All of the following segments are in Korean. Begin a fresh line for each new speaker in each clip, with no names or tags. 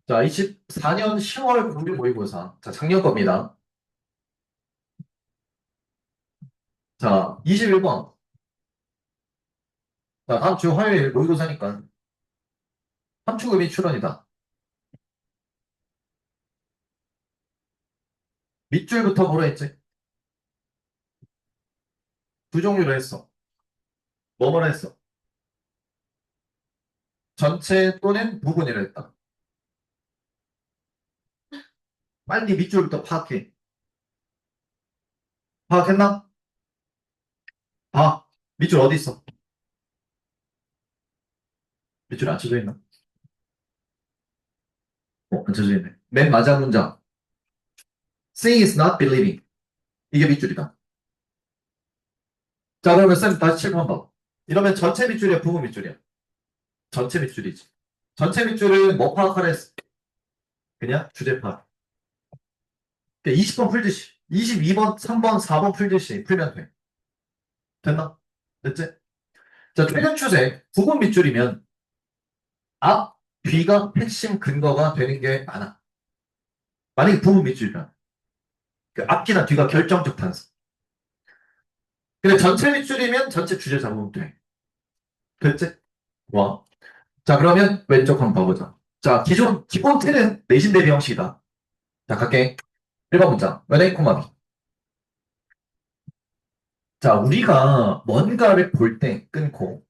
자, 24년 10월 공개 모의고사. 자, 작년 겁니다. 자, 21번. 자, 다음 주 화요일 모의고사니까 함축급이 출원이다. 밑줄부터 뭐로 했지? 두 종류로 했어. 뭐뭐로 했어? 전체 또는 부분이라 했다. 빨리 밑줄부터 파악해. 파악했나? 봐. 밑줄 어디 있어? 밑줄 안 쳐져 있나? 안 쳐져 있네. 맨 마지막 문장. Seeing is not believing. 이게 밑줄이다. 자, 그러면 쌤 다시 7번 봐. 이러면 전체 밑줄이야, 부분 밑줄이야? 전체 밑줄이지. 전체 밑줄은 뭐 파악하라 했어? 그냥 주제 파악. 20번 풀듯이, 22번, 3번, 4번 풀듯이 풀면 돼. 됐나? 됐지? 자, 최근 추세, 부분 밑줄이면 앞, 뒤가 핵심 근거가 되는 게 많아. 만약에 부분 밑줄이면 그 앞뒤나 뒤가 결정적 단서. 근데 전체 밑줄이면 전체 주제 잡으면 돼. 됐지? 와. 자, 그러면 왼쪽 한번 봐보자. 자, 기본 틀은 내신 대비 형식이다. 자, 갈게. 1번 문장. 연애 코마비. 자, 우리가 뭔가를 볼 때 끊고,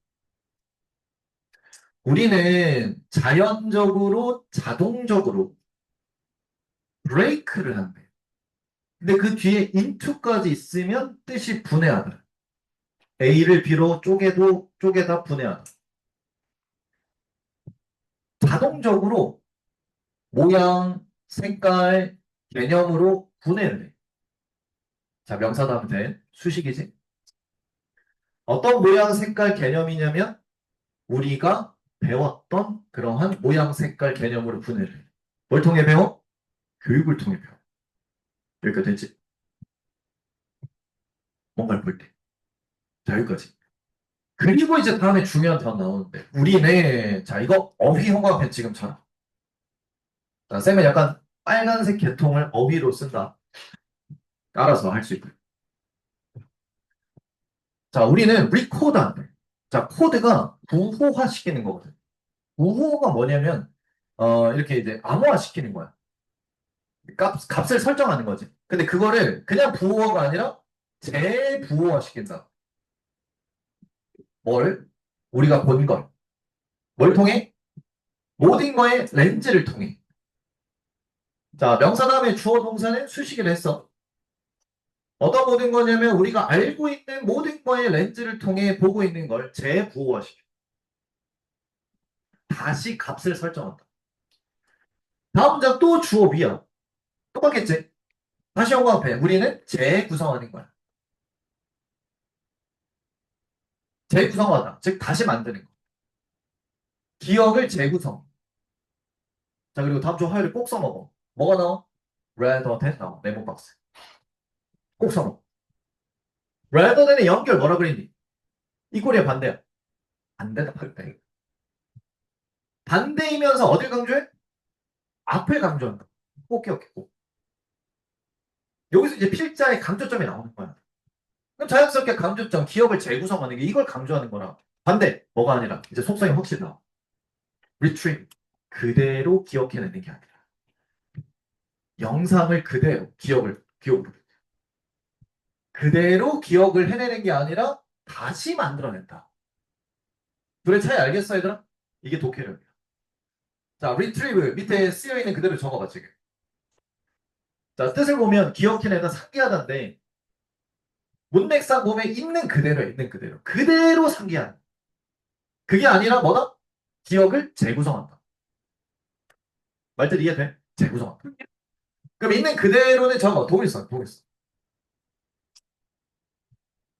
우리는 자연적으로, 자동적으로 브레이크를 한대. 근데 그 뒤에 into까지 있으면 뜻이 분해하다. A를 B로 쪼개다 분해하다. 자동적으로 모양, 색깔, 개념으로 분해를 해. 자, 명사 다음 된 수식이지. 어떤 모양, 색깔, 개념이냐면 우리가 배웠던 그러한 모양, 색깔, 개념으로 분해를 해. 뭘 통해 배워? 교육을 통해 배워. 여기까지 됐지? 뭔가를 볼 때. 자, 여기까지. 그리고 이제 다음에 중요한 단어 나오는데 우리네 자 이거 어휘 형광펜 지금처럼 자, 쌤은 약간 빨간색 계통을 어휘로 쓴다. 알아서 할 수 있고. 자, 우리는 리코드 안 돼. 자, 코드가 부호화 시키는 거거든. 부호가 뭐냐면 이렇게 이제 암호화 시키는 거야. 값을 설정하는 거지. 근데 그거를 그냥 부호가 아니라 재부호화 시킨다. 뭘? 우리가 본 걸. 뭘 통해? 모든 거의 렌즈를 통해. 자, 명사 다음에 주어 동사는 수식을 했어. 어떤 모든 거냐면 우리가 알고 있는 모든 거의 렌즈를 통해 보고 있는 걸 재부호화시켜. 다시 값을 설정한다. 다음 문장 또 주어 비야. 똑같겠지? 다시 영광 앞에 우리는 재구성하는 거야. 재구성하다. 즉 다시 만드는 거. 기억을 재구성. 자, 그리고 다음 주 화요일에 꼭 써먹어. 뭐가 나와? rather than 나와. 메모 박스. 꼭 써먹어. rather than의 연결 뭐라 그랬니? 이 꼴이야 반대야. 반대다 반대. 반대이면서 어딜 강조해? 앞을 강조한다. 꼭 기억해. 꼭. 여기서 이제 필자의 강조점이 나오는 거야. 그럼 자연스럽게 강조점, 기억을 재구성하는 게 이걸 강조하는 거라. 반대, 뭐가 아니라 이제 속성이 확실히 나와. retrieve. 그대로 기억해내는 게 아니라 영상을 그대로 기억으로 그대로 기억을 해내는 게 아니라 다시 만들어낸다. 둘의 차이 알겠어, 얘들아? 이게 독해력이야. 자, retrieve 밑에 쓰여 있는 그대로 적어봐 지금. 자, 뜻을 보면 기억해내다 상기하다인데 문맥상 보면 있는 그대로 그대로 상기하는. 그게 아니라 뭐다? 기억을 재구성한다. 말들 이해돼? 재구성한다. 그럼 있는 그대로는 적어. 동일성.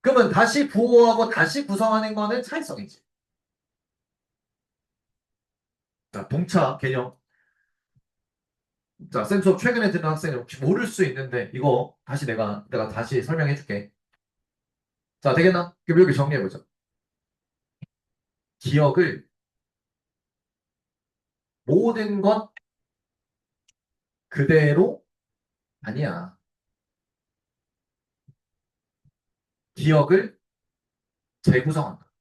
그러면 다시 부호하고 다시 구성하는 거는 차이성이지. 자, 동차 개념. 자, 쌤 수업 최근에 듣는 학생이 혹시 모를 수 있는데 이거 다시 내가 다시 설명해 줄게. 자, 되겠나? 그럼 여기 정리해 보자. 기억을 모든 것 그대로 아니야. 기억을 재구성한다.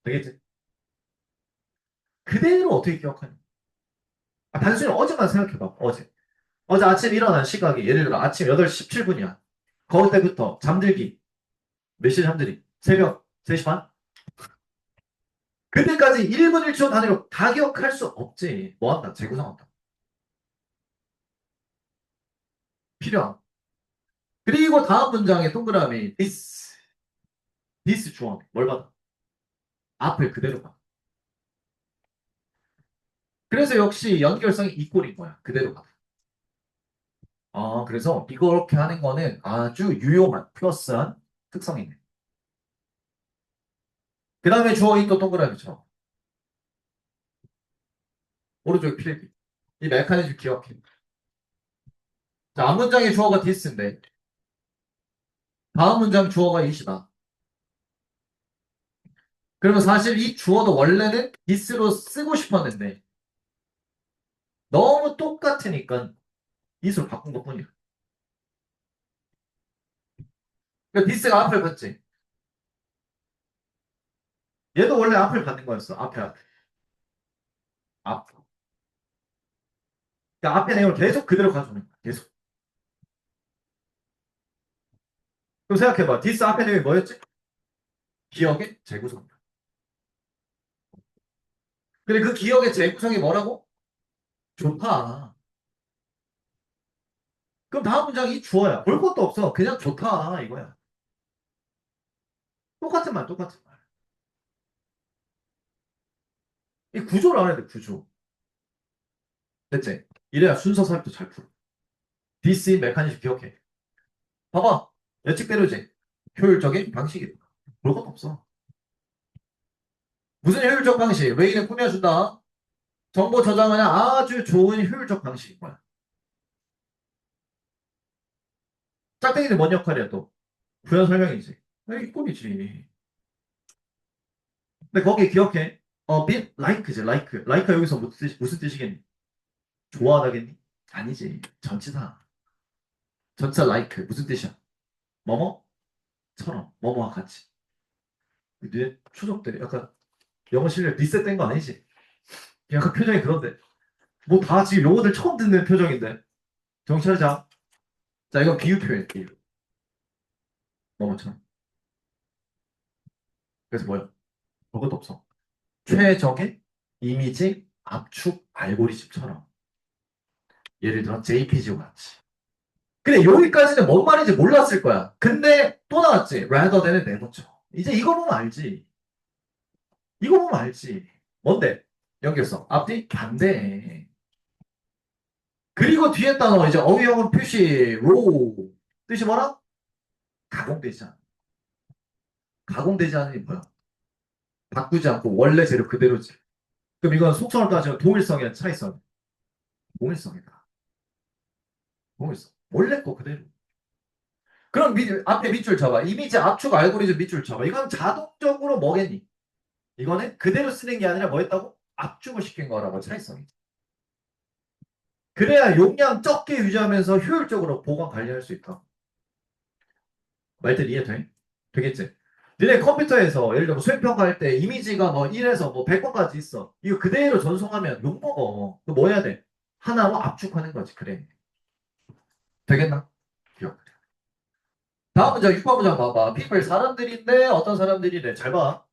되겠지? 그대로 어떻게 기억하니? 단순히 어제만 생각해봐. 어제. 어제 아침 일어난 시각이 예를 들어 아침 8시 17분이야. 그때부터 잠들기. 몇 시에 잠들이? 새벽 3시 반? 그때까지 1분 1초 단위로 다 기억할 수 없지. 뭐 한다? 재구성한다. 필요한. 그리고 다음 문장에 동그라미 this 주어 뭘 받아? 앞을 그대로 봐. 그래서 역시 연결성이 이 꼴인 거야. 그대로 봐. 그래서 이렇게 하는 거는 아주 유용한 플러스한 특성이네. 그 다음에 주어인 또 동그라미처럼 오른쪽에 필기. 이 메커니즘 기억해. 자, 앞 문장의 주어가 this인데 다음 문장 주어가 it이다. 그러면 사실 이 주어도 원래는 this로 쓰고 싶었는데 너무 똑같으니까 it으로 바꾼 것뿐이야. 그러니까 this가 앞을 받지. 얘도 원래 앞을 받는 거였어. 앞에. 앞. 그러니까 앞에 내용을 계속 그대로 가져오는 거야. 계속. 그럼 생각해봐. this 앞에 내용이 뭐였지? 기억의 재구성. 근데 그 기억의 재구성이 뭐라고? 좋다. 그럼 다음 문장이 주어야. 볼 것도 없어. 그냥 좋다. 이거야. 똑같은 말, 똑같은 말. 이 구조를 알아야 돼, 구조. 됐지? 이래야 순서 삽입도 잘 풀어. this 메커니즘 기억해. 봐봐. 예측대로지. 효율적인 방식이다. 볼 것도 없어. 무슨 효율적 방식? 메일에 꾸며준다. 정보 저장하는 아주 좋은 효율적 방식인 거야. 짝대기는 뭔 역할이야, 또? 부연 설명이지. 이 꼴이지. 근데 거기 기억해. bit like지, like. like가 여기서 무슨 뜻이겠니? 좋아하다겠니? 아니지. 전치사. 전치사 like. 무슨 뜻이야? 뭐뭐처럼. 뭐뭐와 같이. 뇌 초적들이 약간 영어 실력 리셋된 거 아니지? 약간 표정이 그런데. 뭐 다 지금 용어들 처음 듣는 표정인데. 정신 차리자. 자, 이건 비유 표현, 비유. 뭐뭐처럼. 그래서 뭐야? 그것도 없어. 최적의 이미지 압축 알고리즘처럼. 예를 들어 JPG 같이. 근데 여기까지는 뭔 말인지 몰랐을 거야. 근데 또 나왔지. rather than을 내놓죠. 이제 이거 보면 알지. 이거 보면 알지. 뭔데? 연결성. 앞뒤 반대. 그리고 뒤에 단어 이제 어휘형은 표시 로우. 뜻이 뭐라? 가공되지 않아. 가공되지 않으니 뭐야? 바꾸지 않고 원래 재료 그대로지. 그럼 이건 속성을 따지면 동일성이야, 차이성. 동일성이다. 동일성. 원래 거 그대로. 그럼 앞에 밑줄 잡아. 이미지 압축 알고리즘 밑줄 잡아. 이건 자동적으로 뭐겠니? 이거는 그대로 쓰는 게 아니라 뭐 했다고? 압축을 시킨 거라고 차이성이지. 그래야 용량 적게 유지하면서 효율적으로 보관 관리할 수 있다. 말들 이해돼? 되겠지? 니네 컴퓨터에서 예를 들어 수행평가할 때 이미지가 뭐 1에서 뭐 100번까지 있어. 이거 그대로 전송하면 욕먹어. 그 뭐 해야 돼? 하나로 압축하는 거지. 그래. 되겠나? 기억. 다음 문장 6번 문장 봐봐. people 사람들인데 어떤 사람들이래. 잘 봐.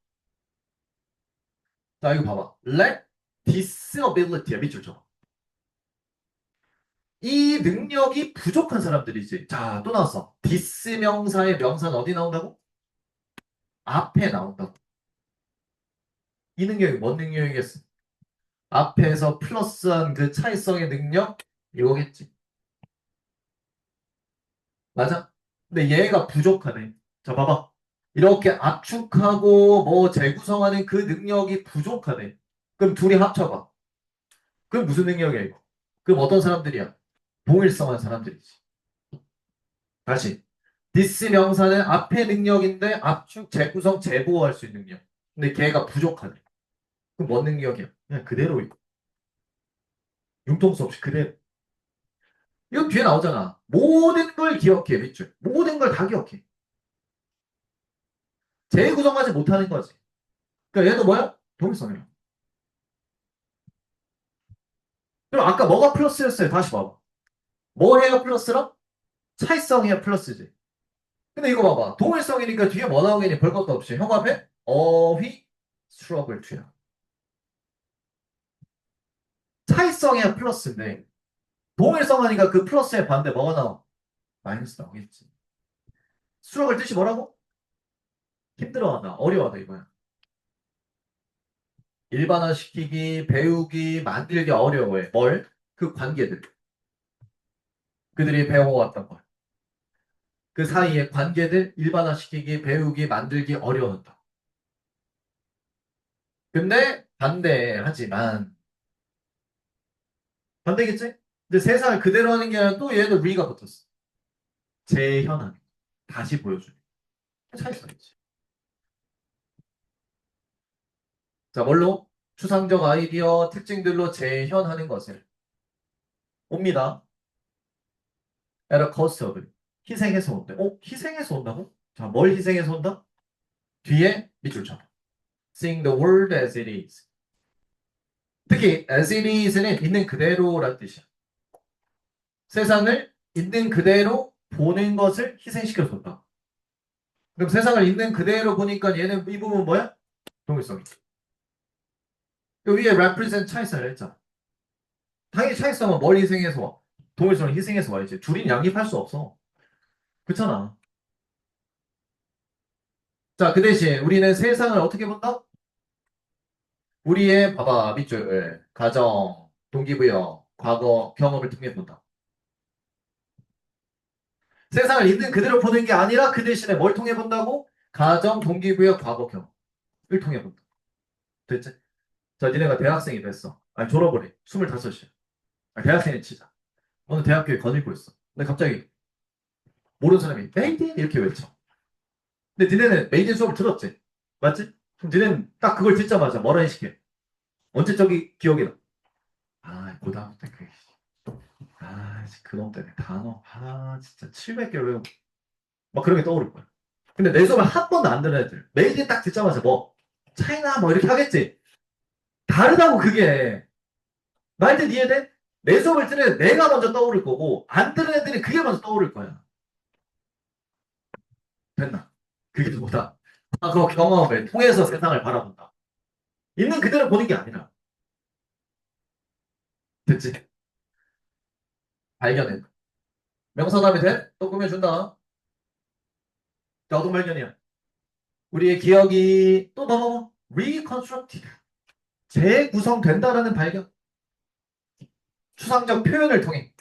자, 이거 봐봐. lack disability야. 밑줄 쳐. 이 능력이 부족한 사람들이지. 자, 또 나왔어. 디스 명사의 명사는 어디 나온다고? 앞에 나온다고. 이 능력이 뭔 능력이겠어? 앞에서 플러스한 그 차이성의 능력? 이거겠지. 맞아? 근데 얘가 부족하네. 자, 봐봐. 이렇게 압축하고 뭐 재구성하는 그 능력이 부족하네. 그럼 둘이 합쳐봐. 그럼 무슨 능력이야, 이거? 그럼 어떤 사람들이야? 동일성한 사람들이지. 다시. 디스 명사는 앞에 능력인데 압축, 재구성, 재보호할 수 있는 능력. 근데 걔가 부족하네. 그럼 뭔 능력이야? 그냥 그대로 있고. 융통수 없이 그대로. 이거 뒤에 나오잖아. 모든 걸 기억해, 밑줄. 모든 걸 다 기억해. 재구성하지 못하는 거지. 그러니까 얘도 뭐야? 동일성이야. 그럼 아까 뭐가 플러스였어요? 다시 봐봐. 뭐 해야 플러스라? 차이성이야 플러스지. 근데 이거 봐봐. 동일성이니까 뒤에 뭐 나오겠니? 볼 것도 없이. 형 앞에 어휘 수학을 투야. 차이성이야 플러스인데 동일성 하니까 그 플러스의 반대 뭐가 나와? 마이너스 나오겠지. 수학을 뜻이 뭐라고? 힘들어하다, 어려워하다 이거야. 일반화시키기, 배우기, 만들기 어려워해. 뭘? 그 관계들. 그들이 배워왔던 걸. 그 사이의 관계들 일반화시키기, 배우기, 만들기 어려워한다. 근데 반대하지만 반대겠지? 근데 세상을 그대로 하는 게 아니라 또 얘도 리가 붙었어. 재현하는. 다시 보여주는. 차이가 있지. 자, 뭘로? 추상적 아이디어 특징들로 재현하는 것을 옵니다. at a cost of. 희생해서 온대. 희생해서 온다고? 자, 뭘 희생해서 온다? 뒤에 밑줄처럼. Seeing the world as it is. 특히 as it is는 있는 그대로란 뜻이야. 세상을 있는 그대로 보는 것을 희생시켜서 온다. 그럼 세상을 있는 그대로 보니까 얘는 이 부분 뭐야? 동일성이. 그 위에 represent 차이성을 했잖아. 당연히 차이성은 뭘 희생해서 와? 동일성을 희생해서 와야지. 둘이 양립할 수 없어. 그렇잖아. 자, 그 대신 우리는 세상을 어떻게 본다? 우리의 봐봐 밑줄 가정, 동기부여, 과거, 경험을 통해 본다. 세상을 있는 그대로 보는 게 아니라 그 대신에 뭘 통해 본다고? 가정, 동기부여, 과거, 경험을 통해 본다. 됐지? 자, 니네가 대학생이 됐어. 아니 졸업을 해. 25이야. 대학생이 치자. 어느 대학교에 거닐고 있어. 근데 갑자기 모르는 사람이 메이든 이렇게 외쳐. 근데 니네는 메이든 수업을 들었지? 맞지? 그럼 니네는 딱 그걸 듣자마자 뭐라 인식해? 언제적인 기억이 나? 고등학교 때 그놈 때문에 단어, 진짜 700개 외우고, 막 그런 게 떠오를 거야. 근데 내 수업을 한 번도 안 들은 애들, 메이드 딱 듣자마자 뭐, 차이나 뭐 이렇게 하겠지. 다르다고 그게. 말들 이해돼? 내 수업을 들은 내가 먼저 떠오를 거고, 안 들은 애들이 그게 먼저 떠오를 거야. 됐나? 그게 뭐다? 그 경험을 통해서 세상을 바라본다. 있는 그대로 보는 게 아니라. 됐지? 발견해. 명사답이 돼? 또 꾸며준다. 자, 어떤 발견이야? 우리의 기억이 또 넘어. reconstructed. 재구성된다라는 발견. 추상적 표현을 통해.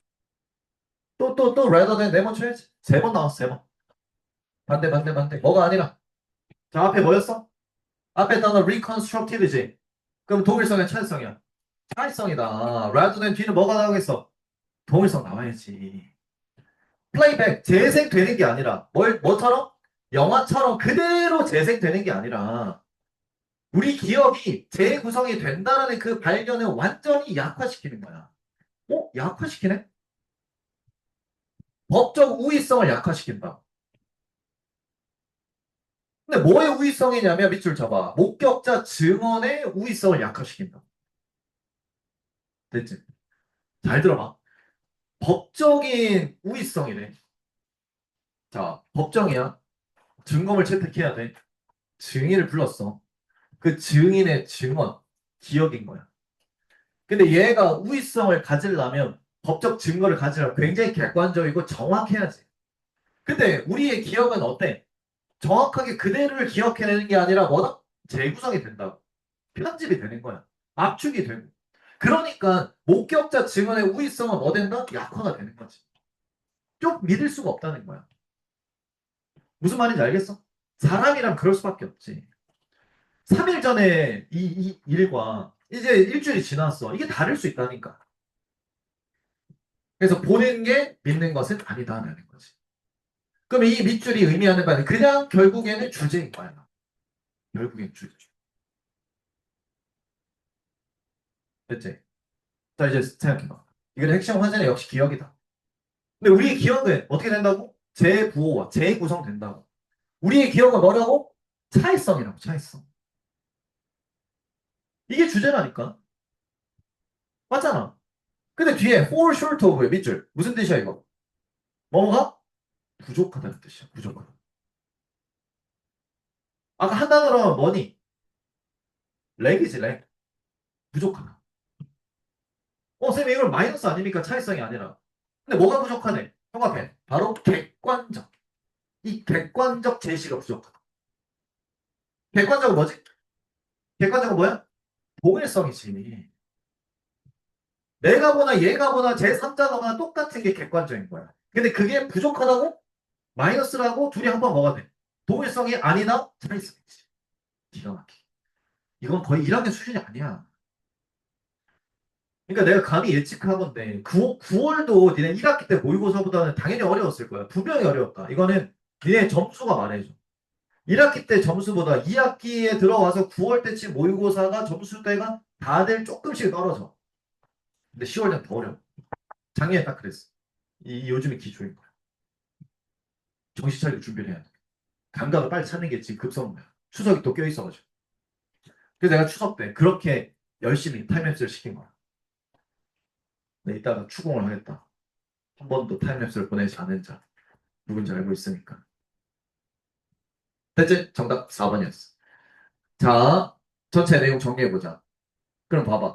또, rather than 네번 쳐야지. 3번 나왔어, 3번. 반대. 뭐가 아니라. 자, 앞에 뭐였어? 앞에 단어 reconstructed지. 그럼 동일성이야, 차이성이야? 차이성이다. rather than 뒤는 뭐가 나오겠어? 동일성 나와야지. 플레이백, 재생되는 게 아니라, 뭐처럼? 영화처럼 그대로 재생되는 게 아니라, 우리 기억이 재구성이 된다라는 그 발견을 완전히 약화시키는 거야. 약화시키네? 법적 우위성을 약화시킨다. 근데 뭐의 우위성이냐면 밑줄 쳐봐. 목격자 증언의 우위성을 약화시킨다. 됐지? 잘 들어봐. 법적인 우위성이네. 자, 법정이야. 증거물 채택해야 돼. 증인을 불렀어. 그 증인의 증언, 기억인 거야. 근데 얘가 우위성을 가지려면 법적 증거를 가지려면 굉장히 객관적이고 정확해야지. 근데 우리의 기억은 어때? 정확하게 그대로를 기억해내는 게 아니라 뭐다? 재구성이 된다고. 편집이 되는 거야. 압축이 되고. 그러니까 목격자 증언의 우위성은 뭐 된다? 약화가 되는 거지. 쭉 믿을 수가 없다는 거야. 무슨 말인지 알겠어? 사람이란 그럴 수밖에 없지. 3일 전에 이 일과 이제 일주일이 지났어. 이게 다를 수 있다니까. 그래서 보는 게 믿는 것은 아니다라는 거지. 그럼 이 밑줄이 의미하는 바는 그냥 결국에는 주제인 거야. 결국엔 주제. 됐지? 자, 이제 생각해봐. 이건 핵심 화제는 역시 기억이다. 근데 우리의 기억은 어떻게 된다고? 재부호와 재구성된다고. 우리의 기억은 뭐라고? 차이성이라고, 차이성. 이게 주제라니까. 맞잖아. 근데 뒤에 fall short of의 밑줄. 무슨 뜻이야, 이거? 뭐가? 부족하다는 뜻이야, 부족하다. 아까 한 단어로 하면 뭐니? 렉이지, 렉. 부족하다. 쌤, 이걸 마이너스 아닙니까? 차이성이 아니라. 근데 뭐가 부족하네? 생각해. 바로 객관적. 이 객관적 제시가 부족하다. 객관적은 뭐지? 객관적은 뭐야? 동일성이지. 내가 보나 얘가 보나 제3자가 보나 똑같은 게 객관적인 거야. 근데 그게 부족하다고? 마이너스라고 둘이 한 번 먹어야 돼. 동일성이 아니다? 차이성이지. 기가 막히게. 이건 거의 1학년 수준이 아니야. 그러니까 내가 감히 예측하건데 9월도 니네 1학기 때 모의고사보다는 당연히 어려웠을 거야. 분명히 어려웠다. 이거는 니네 점수가 말해줘. 1학기 때 점수보다 2학기에 들어와서 9월 때쯤 모의고사가 점수대가 다들 조금씩 떨어져. 근데 10월은 더 어려워. 작년에 딱 그랬어. 요즘이 기초인 거야. 정신 차리고 준비를 해야 돼. 감각을 빨리 찾는 게 지금 급선무야. 추석이 또 껴있어가지고. 그래서 내가 추석 때 그렇게 열심히 타임랩스를 시킨 거야. 근데 이따가 추궁을 하겠다. 한 번도 타임랩스를 보내지 않은 자. 누군지 알고 있으니까. 됐지? 정답 4번이었어. 자, 전체 내용 정리해보자. 그럼 봐봐.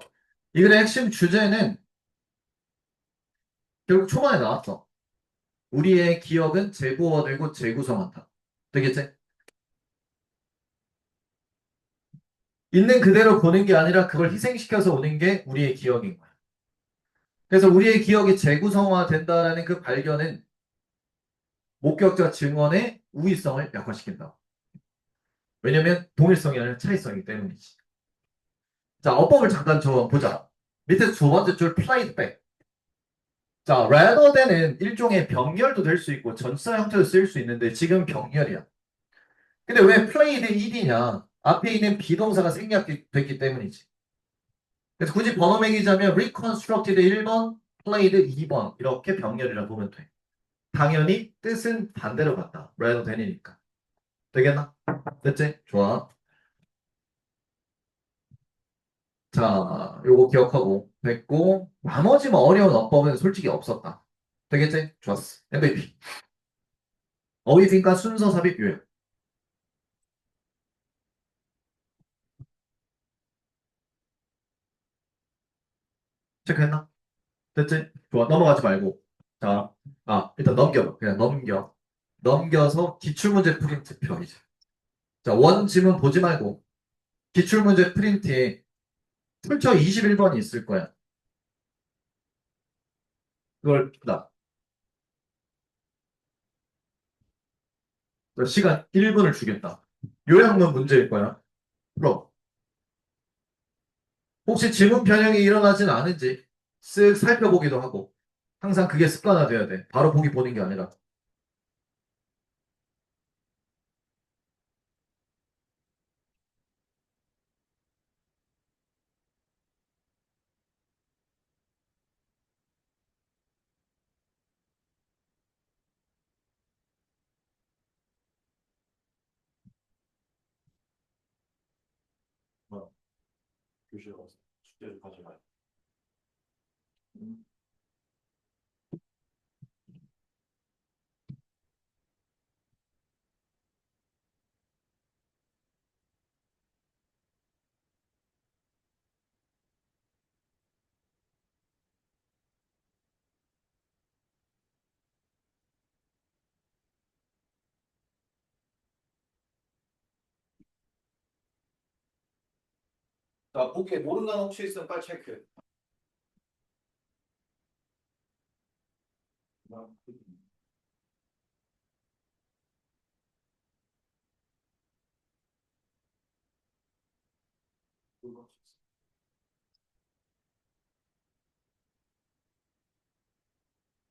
이 글의 핵심 주제는 결국 초반에 나왔어. 우리의 기억은 재고어들고 재구성한다. 되겠지? 있는 그대로 보는 게 아니라 그걸 희생시켜서 오는 게 우리의 기억인 거야. 그래서 우리의 기억이 재구성화된다라는 그 발견은 목격자 증언의 우위성을 약화시킨다. 왜냐면 동일성이 아니라 차이성이기 때문이지. 자, 어법을 잠깐 보자. 밑에 두 번째 줄 played back. 자, rather than은 일종의 병렬도 될 수 있고 전치사 형태도 쓰일 수 있는데 지금 병렬이야. 근데 왜 played ed냐? 앞에 있는 비동사가 생략됐기 때문이지. 그래서 굳이 번호 매기자면 reconstructed 1번, played 2번 이렇게 병렬이라 보면 돼. 당연히 뜻은 반대로 갔다. rather than이니까. 되겠나? 됐지? 좋아. 자, 요거 기억하고 됐고 나머지 뭐 어려운 어법은 솔직히 없었다. 되겠지? 좋았어. MVP. 어휘빈과 순서 삽입 요약. 체크했나? 됐지? 좋아. 넘어가지 말고. 자, 일단 넘겨. 그냥 넘겨. 넘겨서 기출문제 프린트 표 이제. 자, 원 지문 보지 말고 기출문제 프린트에 출처 21번이 있을 거야. 그걸 시간 1분을 주겠다. 요약문 문제일 거야. 풀어. 혹시 지문 변형이 일어나진 않은지 쓱 살펴보기도 하고 항상 그게 습관화돼야 돼. 바로 보기 보는 게 아니라. 교실에 가서 숙제를 가져가요. 자, 보기에 모르는 거 혹시 있으면 빨리 체크해.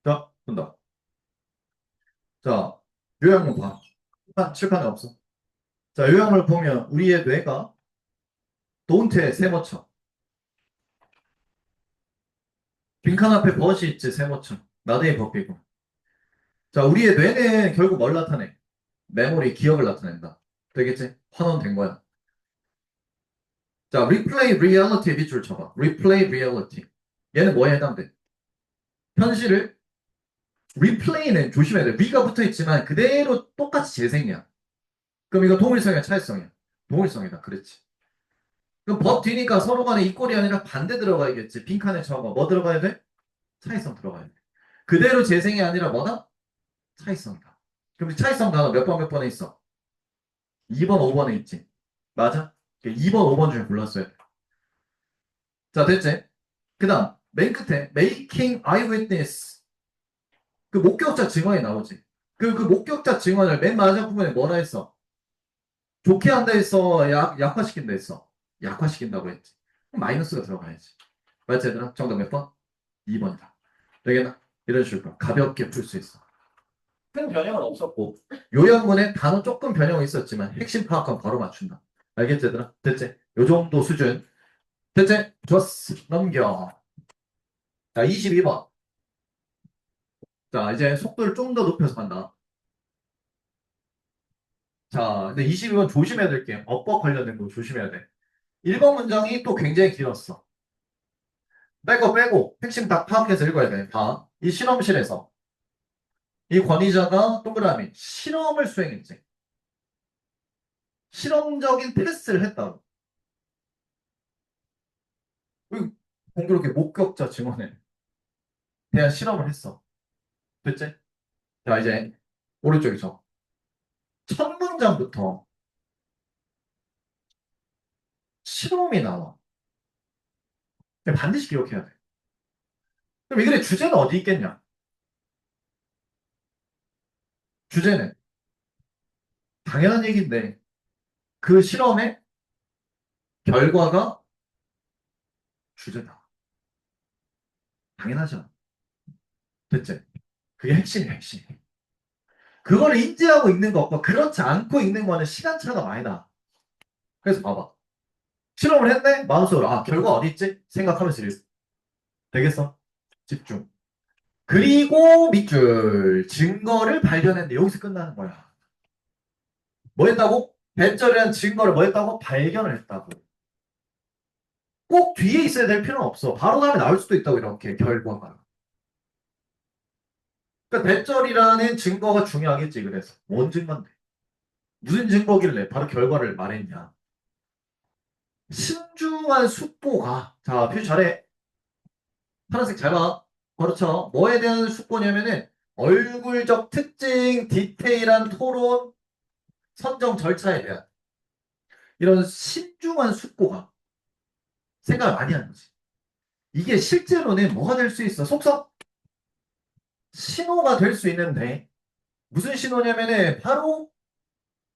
자, 본다. 자, 요약문 봐. 칠판에 없어. 자, 요약문을 보면 우리의 뇌가 돈트에 세모쳐. 빈칸 앞에 벗이 있지, 세모층. 나대에 벗기고. 자, 우리의 뇌는 결국 뭘 나타내? 메모리, 기억을 나타낸다. 되겠지? 환원된 거야. 자, replay reality 밑줄 쳐봐. replay reality. 얘는 뭐에 해당돼? 현실을 replay는 조심해야 돼. re가 붙어 있지만 그대로 똑같이 재생이야. 그럼 이거 동일성이야, 차이성이야? 동일성이다. 그렇지. 그럼 법 뒤니까 서로 간에 이꼴이 아니라 반대 들어가야겠지. 빈칸에 쳐봐. 뭐 들어가야 돼? 차이성 들어가야 돼. 그대로 재생이 아니라 뭐다? 차이성이다. 그럼 이 차이성 단어 몇 번에 있어? 2번, 5번에 있지. 맞아? 2번, 5번 중에 골랐어야 돼. 자, 됐지? 그 다음, 맨 끝에 making eyewitness. 그 목격자 증언이 나오지. 그 목격자 증언을 맨 마지막 부분에 뭐라 했어? 좋게 한다 했어? 약화시킨다 했어? 약화시킨다고 했지. 그럼 마이너스가 들어가야지. 맞지, 얘들아? 정답 몇 번? 2번이다. 되겠나? 이런 식으로 가볍게 풀 수 있어. 큰 변형은 없었고, 요양문에 단어 조금 변형이 있었지만 핵심 파악하면 바로 맞춘다. 알겠지, 얘들아? 됐지? 요 정도 수준. 됐지? 좋았어. 넘겨. 자, 22번. 자, 이제 속도를 좀 더 높여서 간다. 자, 근데 22번 조심해야 될 게, 어법 관련된 거 조심해야 돼. 1번 문장이 또 굉장히 길었어. 빼고, 핵심 다 파악해서 읽어야 돼. 봐. 이 실험실에서, 이 권위자가 동그라미, 실험을 수행했지. 실험적인 테스트를 했다고. 공교롭게 목격자 증언에 대한 실험을 했어. 됐지? 자, 이제, 오른쪽에서. 첫 문장부터 실험이 나와. 반드시 기억해야 돼. 그럼 이들의 주제는 어디 있겠냐? 주제는 당연한 얘기인데 그 실험의 결과가 주제다. 당연하잖아. 됐지? 그게 핵심이야, 핵심. 그걸 인지하고 있는 것과 그렇지 않고 있는 거는 시간차가 많이 나. 그래서 봐봐. 실험을 했네? 마음속으로 결과 어디 있지? 생각하면서 읽 되겠어? 집중. 그리고 밑줄 증거를 발견했는데 여기서 끝나는 거야. 뭐 했다고? 배절이라는 증거를 뭐 했다고? 발견을 했다고. 꼭 뒤에 있어야 될 필요는 없어. 바로 다음에 나올 수도 있다고 이렇게 결과가. 그러니까 대절이라는 증거가 중요하겠지. 그래서 뭔 증거인데? 무슨 증거길래 바로 결과를 말했냐? 신중한 숙고가 자, 잘해. 파란색 잘 봐. 그렇죠. 뭐에 대한 숙고냐면은 얼굴적 특징, 디테일한 토론, 선정 절차에 대한 이런 신중한 숙고가 생각을 많이 하는 거지. 이게 실제로는 뭐가 될 수 있어? 속성? 신호가 될 수 있는데 무슨 신호냐면은 바로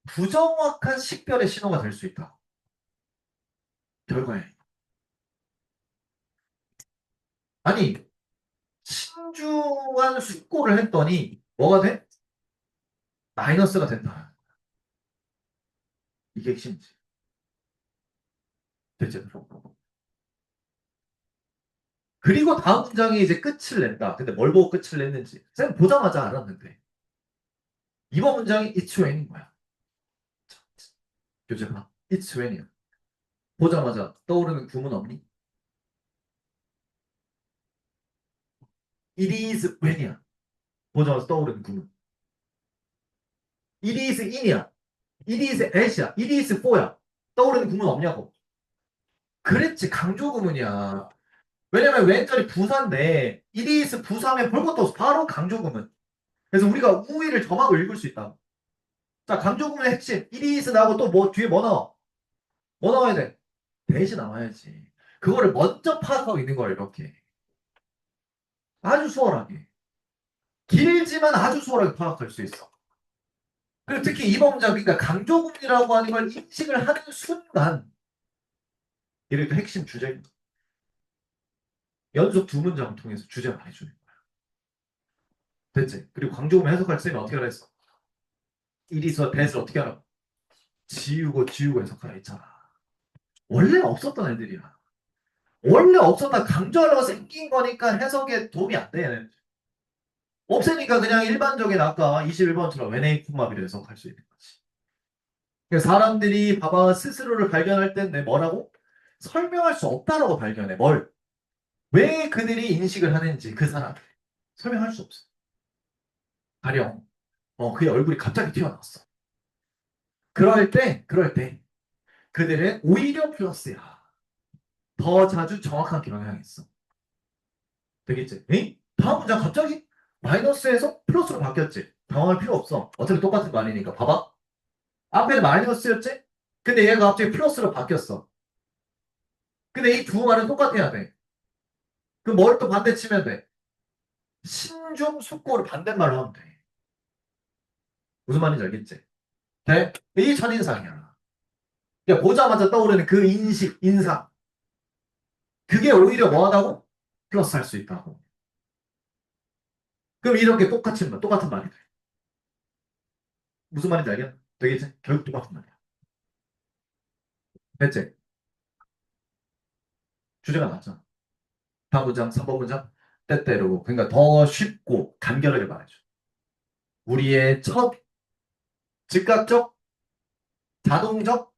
부정확한 식별의 신호가 될 수 있다. 결과에. 아니, 신중한 숙고를 했더니 뭐가 돼? 마이너스가 된다. 이게 핵심이지. 대체로. 그리고 다음 문장이 이제 끝을 낸다. 근데 뭘 보고 끝을 냈는지. 쌤 보자마자 알았는데. 이번 문장이 it's when인 거야. 교재 봐. it's when이야. 보자마자 떠오르는 구문 없니? it is when이야. 보자마자 떠오르는 구문. it is in이야. it is at이야. it is for야. 떠오르는 구문 없냐고. 그랬지. 강조 구문이야. 왜냐면 왼절이 부사인데 it is 부사하면 볼 것도 없어. 바로 강조 구문. 그래서 우리가 우위를 점하고 읽을 수 있다. 자, 강조 구문의 핵심. it is 나오고 또 뭐 뒤에 뭐 나와? 뭐 나와야 돼? 대신 나와야지. 그거를 먼저 파악하고 있는 거야, 이렇게. 아주 수월하게. 길지만 아주 수월하게 파악할 수 있어. 그리고 특히 이번 문장, 그러니까 강조구문이라고 하는 걸 인식을 하는 순간, 이렇게 핵심 주제입니다. 연속 두 문장을 통해서 주제를 말해주는 거야. 됐지? 그리고 강조구문 해석할 때 어떻게 하라 했어? 이리서 대해서 어떻게 하라? 지우고 해석하라 했잖아. 원래 없었던 애들이야. 원래 없었다 강조하려고 생긴 거니까 해석에 도움이 안 돼. 없으니까 그냥 일반적인 아까 21번처럼 NA 콤마비로 해석할 수 있는 거지. 그래서 사람들이 봐봐 스스로를 발견할 땐 내 뭐라고? 설명할 수 없다라고 발견해. 뭘? 왜 그들이 인식을 하는지 그 사람 설명할 수 없어. 가령 그의 얼굴이 갑자기 튀어나왔어. 그럴 때 그들은 오히려 플러스야. 더 자주 정확한 경향이 있어. 되겠지? 에이? 다음 문장 갑자기 마이너스에서 플러스로 바뀌었지. 당황할 필요 없어. 어차피 똑같은 말이니까. 봐봐. 앞에는 마이너스였지? 근데 얘가 갑자기 플러스로 바뀌었어. 근데 이 두 말은 똑같아야 돼. 그럼 뭘 또 반대 치면 돼? 신중 숙고를 반대말로 하면 돼. 무슨 말인지 알겠지? 돼? 이 첫인상이야. 그러니까 보자마자 떠오르는 그 인식, 인상. 그게 오히려 뭐하다고? 플러스 할 수 있다고. 그럼 이렇게 똑같은 말이 돼. 무슨 말인지 알겠나? 되겠지? 결국 똑같은 말이야. 됐지? 주제가 나왔잖아. 다음 문장, 3번 문장. 때때로. 그러니까 더 쉽고 간결하게 말해줘. 우리의 첫 즉각적, 자동적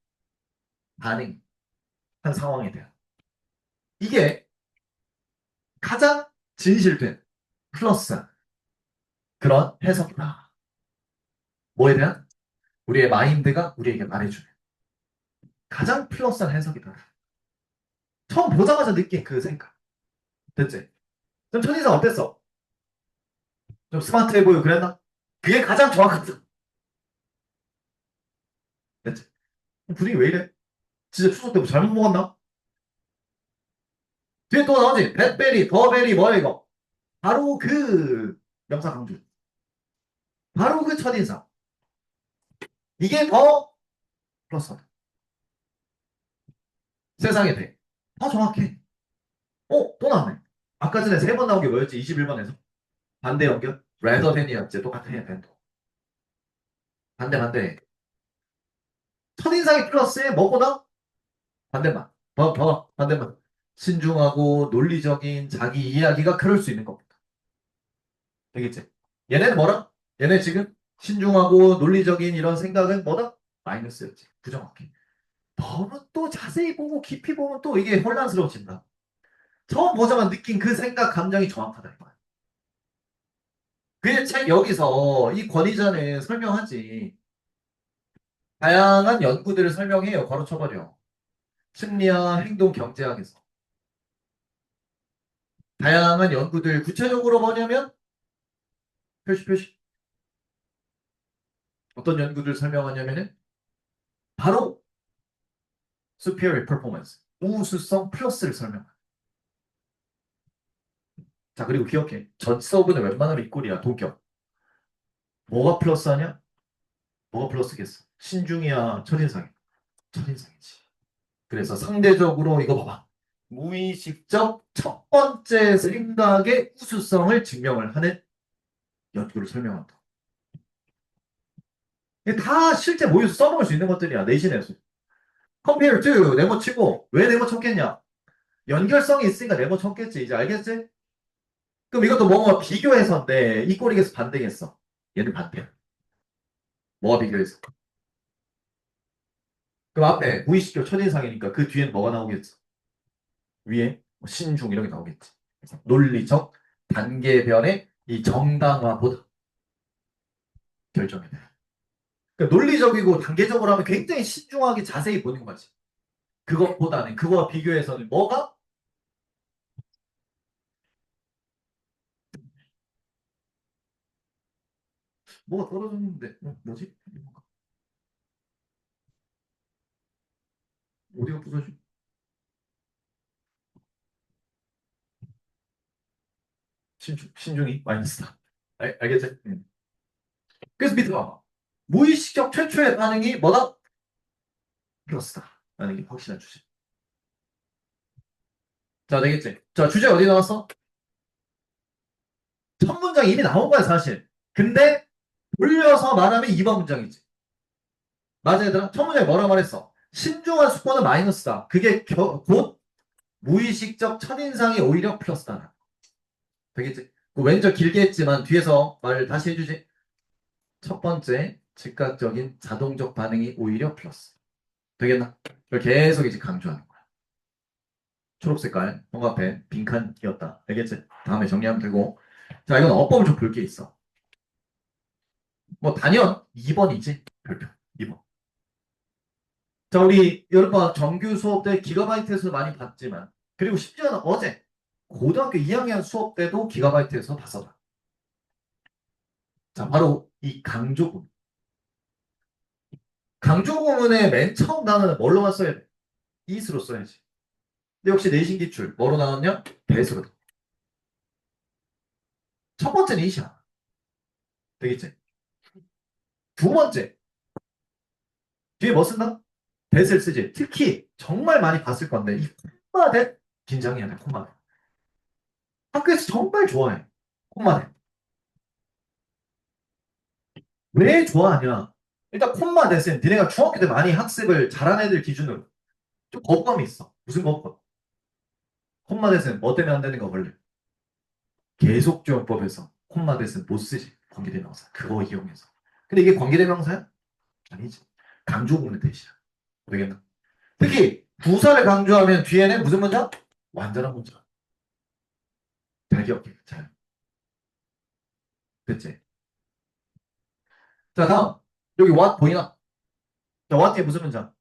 반응한 상황에 대한. 이게 가장 진실된 플러스 그런 해석이다. 뭐에 대한? 우리의 마인드가 우리에게 말해주는 가장 플러스한 해석이다. 처음 보자마자 느낀 그 생각. 됐지? 좀 첫인상 어땠어? 좀 스마트해 보이고 그랬나? 그게 가장 정확하다. 됐지? 분위기 왜 이래? 진짜 추석 때 뭐 잘못 먹었나? 뒤에 또 나오지? 뱃베리, 더베리, 뭐야 이거? 바로 그 명사 강조. 바로 그 첫인상. 이게 더 플러스하다. 세상에 대해. 더 정확해. 또 나왔네. 아까 전에 세 번 나온 게 뭐였지? 21번에서. 반대 연결? rather than이었지. 똑같아. than. 반대. 첫인상이 플러스에 뭐보다? 반대말. 반대말. 신중하고 논리적인 자기 이야기가 그럴 수 있는 겁니다. 되겠지? 얘네는 뭐라? 얘네 지금 신중하고 논리적인 이런 생각은 뭐다? 마이너스였지. 부정확해. 너무 또 자세히 보고 깊이 보면 또 이게 혼란스러워진다. 처음 보자마자 느낀 그 생각, 감정이 정확하다. 이거야. 그 책 여기서 이 권위자는 설명하지. 다양한 연구들을 설명해요. 바로 쳐버려. 심리학, 행동, 경제학에서. 다양한 연구들 구체적으로 뭐냐면 표시. 어떤 연구들 설명하냐면은 바로 superior performance. 우수성 플러스를 설명해. 자, 그리고 기억해. 전 서브는 웬만하면 이꼴이야. 동격. 뭐가 플러스하냐? 뭐가 플러스겠어? 신중이야, 첫인상이야. 첫인상이지. 그래서 상대적으로 이거 봐봐. 무의식적 첫 번째 생각의 우수성을 증명을 하는 연구를 설명한다. 이게 다 실제 모의에서 써먹을 수 있는 것들이야. 내신에서. compare to 네모 치고 왜 네모 쳤겠냐? 연결성이 있으니까 네모 쳤겠지. 이제 알겠지? 그럼 이것도 뭐가 비교해서인데 이 꼴이겠어 반대겠어? 얘는 반대야. 뭐가 비교해서? 그럼 앞에 무의식적 첫인상이니까 그 뒤에는 뭐가 나오겠어? 위에 뭐 신중 이런 게 나오겠지. 논리적 단계별의 이 정당화보다 결정이 돼. 그러니까 논리적이고 단계적으로 하면 굉장히 신중하게 자세히 보는 거지. 그것보다는 그거와 비교해서는 뭐가 떨어졌는데 뭐지? 어디가 부서지? 신중이 마이너스다. 알겠지? 응. 그래서 밑에 봐. 무의식적 최초의 반응이 뭐다? 플러스다. 라는 게 확실한 주제. 자, 되겠지? 자, 주제 어디 나왔어? 첫 문장 이미 나온 거야, 사실. 근데 돌려서 말하면 2번 문장이지. 맞아, 얘들아? 첫 문장에 뭐라 말했어? 신중한 숙고는 마이너스다. 그게 곧 무의식적 첫인상이 오히려 플러스다. 되겠지? 그 왼쪽 길게 했지만 뒤에서 말 다시 해주지. 첫 번째, 즉각적인 자동적 반응이 오히려 플러스. 되겠나? 이걸 계속 이제 강조하는 거야. 초록 색깔, 홍합에 빈칸이었다. 알겠지? 다음에 정리하면 되고. 자, 이건 어법을 좀 볼 게 있어. 뭐, 단연 2번이지. 별표. 2번. 자, 우리 여러분 정규 수업 때 기가바이트에서 많이 봤지만, 그리고 심지어는 어제 고등학교 2학년 수업 때도 기가바이트에서 봤었다. 자, 바로 이 강조 구문. 강조 구문의 맨 처음 단어는 뭘로만 써야 돼? is로 써야지. 근데 역시 내신 기출 뭐로 나왔냐? 배수로. 첫 번째는 is이야. 되겠지? 두 번째, 뒤에 뭐 쓴다? that을 쓰지. 특히 정말 많이 봤을 건데 이 콤마 that 긴장해야 돼. 콤마 that. 학교에서 정말 좋아해. 콤마 that. 왜 좋아하냐? 일단 콤마 that은 니네가 중학교 때 많이 학습을 잘한 애들 기준으로 좀 거부감이 있어. 무슨 거부감? 콤마 that은 뭐 때문에 안 되는 거 원래? 계속적용법에서 콤마 that은 못 쓰지. 관계대명사. 그거 이용해서. 근데 이게 관계대명사야? 아니지. 강조구문의 대시야. 되겠나? 특히 부사를 강조하면 뒤에는 무슨 문장? 완전한 문장. 잘 기억해. 잘. 됐지? 자, 다음. 여기 what 보이나? 자, what 뒤에 무슨 문장?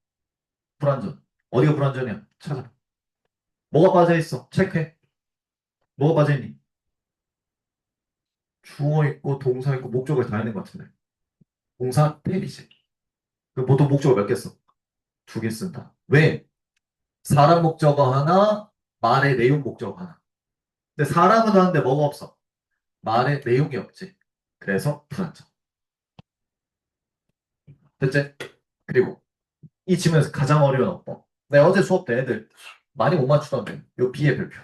불완전. 어디가 불완전이야? 찾아. 뭐가 빠져있어? 체크해. 뭐가 빠져있니? 주어 있고 동사 있고 목적을 다 있는 것 같은데. 동사 탭이지. 그럼 보통 목적을 몇 개 써? 두 개 쓴다. 왜? 사람 목적어 하나, 말의 내용 목적어 하나. 근데 사람은 하는데 뭐가 없어? 말의 내용이 없지. 그래서 불완전. 됐지? 그리고 이 지문에서 가장 어려운 어법. 내가 어제 수업 때 애들 많이 못 맞추던데. 요 비의 별표.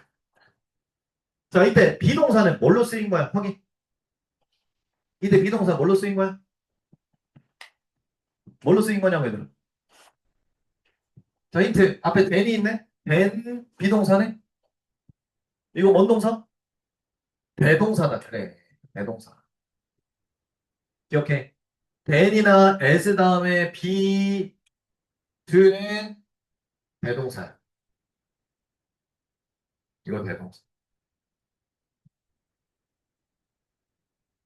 자, 이때 비동사는 뭘로 쓰인 거야? 확인. 이때 비동사 뭘로 쓰인 거야? 뭘로 쓰인 거냐고, 얘들아. 자, 힌트. 앞에 then이 있네? then 비동사네? 이거 뭔 동사? 대동사다. 그래. 대동사. 기억해. then이나 as 다음에 be, do는 대동사야. 이거 대동사.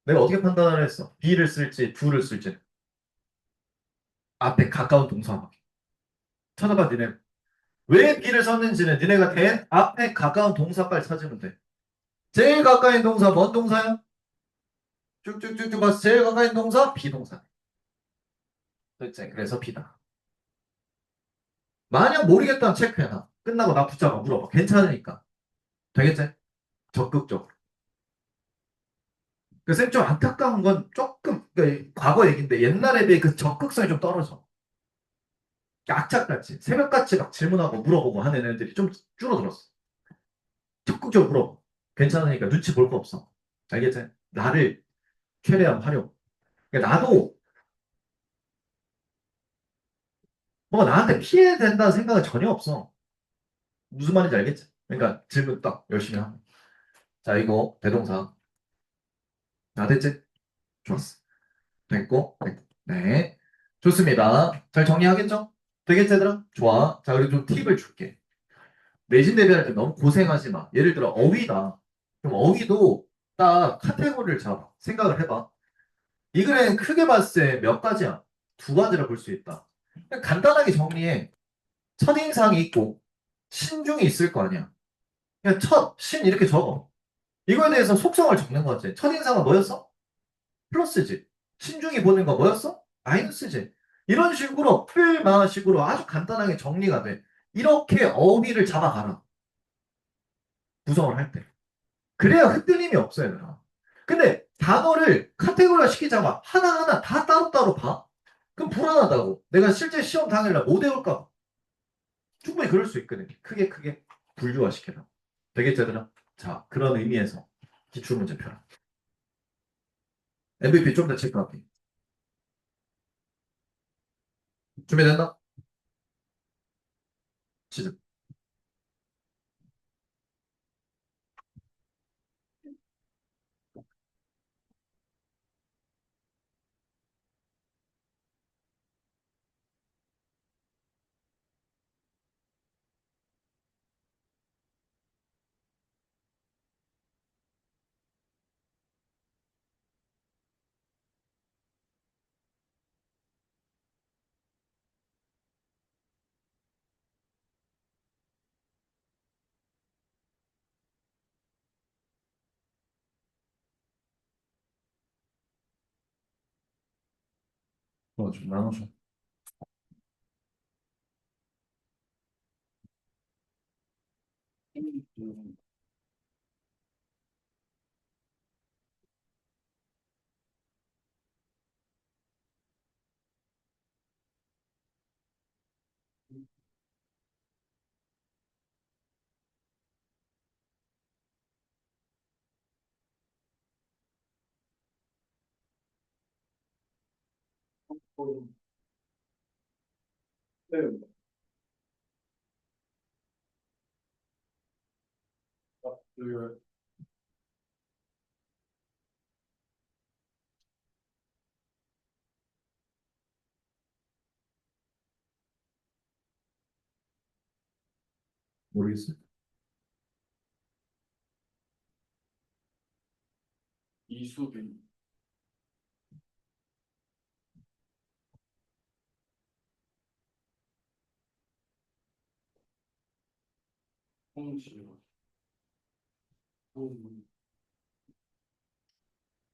내가 어떻게 판단을 했어? be를 쓸지, do를 쓸지. 앞에 가까운 동사. 찾아봐, 니네. 왜 be를 썼는지는 니네가 then 앞에 가까운 동사 빨리 찾으면 돼. 제일 가까이 동사 뭔 동사야? 쭉쭉쭉쭉 봐서 제일 가까이 동사 비동사. 그렇지. 그래서 비다. 만약 모르겠다면 체크해놔. 끝나고 나 붙잡아 물어봐. 괜찮으니까. 되겠지? 적극적으로. 그래서 좀 안타까운 건 조금 과거 얘기인데 옛날에 비해 그 적극성이 좀 떨어져. 악착같이 새벽같이 막 질문하고 물어보고 하는 애들이 좀 줄어들었어. 적극적으로 물어봐. 괜찮으니까 눈치 볼 거 없어. 알겠지? 나를 최대한 활용. 그러니까 나도 뭐가 나한테 피해야 된다는 생각은 전혀 없어. 무슨 말인지 알겠지? 그러니까 질문 딱 열심히 하고. 자, 이거 대동사. 다 됐지? 좋았어. 됐고, 됐고. 네. 좋습니다. 잘 정리하겠죠? 되겠지, 얘들아? 좋아. 자, 그리고 좀 팁을 줄게. 내신 대비할 때 너무 고생하지 마. 예를 들어, 어휘다. 그럼 어휘도 딱 카테고리를 잡아. 생각을 해봐. 이 글에는 크게 봤을 때 몇 가지야? 두 가지라 볼 수 있다. 그냥 간단하게 정리해. 첫인상이 있고, 신중이 있을 거 아니야. 그냥 첫, 신 이렇게 적어. 이거에 대해서 속성을 적는 거지. 첫인상은 뭐였어? 플러스지. 신중히 보는 거 뭐였어? 마이너스지. 이런 식으로 풀마식으로 아주 간단하게 정리가 돼. 이렇게 어휘를 잡아가라. 구성을 할 때. 그래야 흔들림이 없어요, 얘들아. 근데 단어를 카테고리화 시키자마 하나하나 다 따로따로 봐? 그럼 불안하다고. 내가 실제 시험 당일날 못 외울까 봐. 충분히 그럴 수 있거든. 크게 크게 분류화 시켜라. 되겠죠, 얘들아? 자, 그런 의미에서 기출문제 펴라. MVP 좀 더 체크할게. 준비됐나? 시작. 좀 나눠줘. 모르겠어.
이수빈, 홍지호,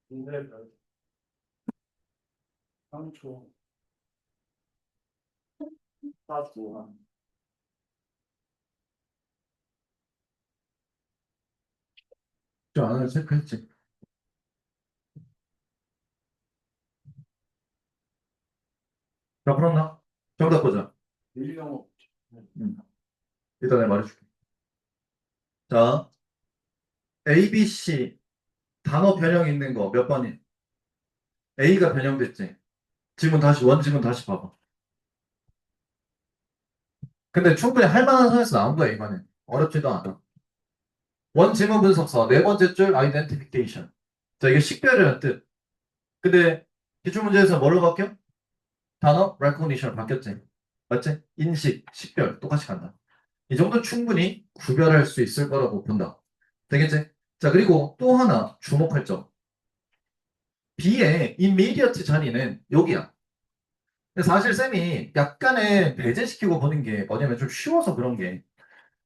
김대별, 상초, 사주환.
저 안을 체크했지. 자, 풀었나? 정답 보자.
밀려먹.
음. 일단 내가 말해줄게. 자, A, B, C 단어 변형 있는 거 몇 번이? A가 변형됐지. 지문 다시 원지문 다시 봐봐. 근데 충분히 할 만한 선에서 나온 거야 이거는. 어렵지도 않아. 원지문 분석서 네 번째 줄 identification. 자, 이게 식별이라는 뜻. 근데 기출문제에서 뭘로 바뀌어? 단어 recognition으로 바뀌었지. 맞지? 인식, 식별 똑같이 간다. 이 정도 충분히 구별할 수 있을 거라고 본다. 되겠지? 자, 그리고 또 하나 주목할 점. B의 immediate 자리는 여기야. 근데 사실 쌤이 약간의 배제시키고 보는 게 뭐냐면 좀 쉬워서 그런 게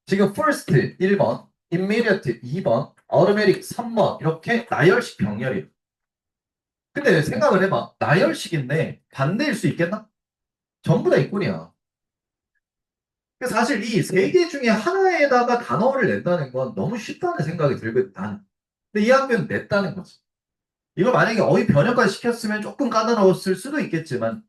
지금 first 1번, immediate 2번, automatic 3번 이렇게 나열식 병렬이에요. 근데 생각을 해봐. 나열식인데 반대일 수 있겠나? 전부 다 이꼴이야. 사실 이 세 개 중에 하나에다가 단어를 낸다는 건 너무 쉽다는 생각이 들거든, 나는. 근데 이 학교는 냈다는 거지. 이거 만약에 어휘 변형까지 시켰으면 조금 까다로웠을 수도 있겠지만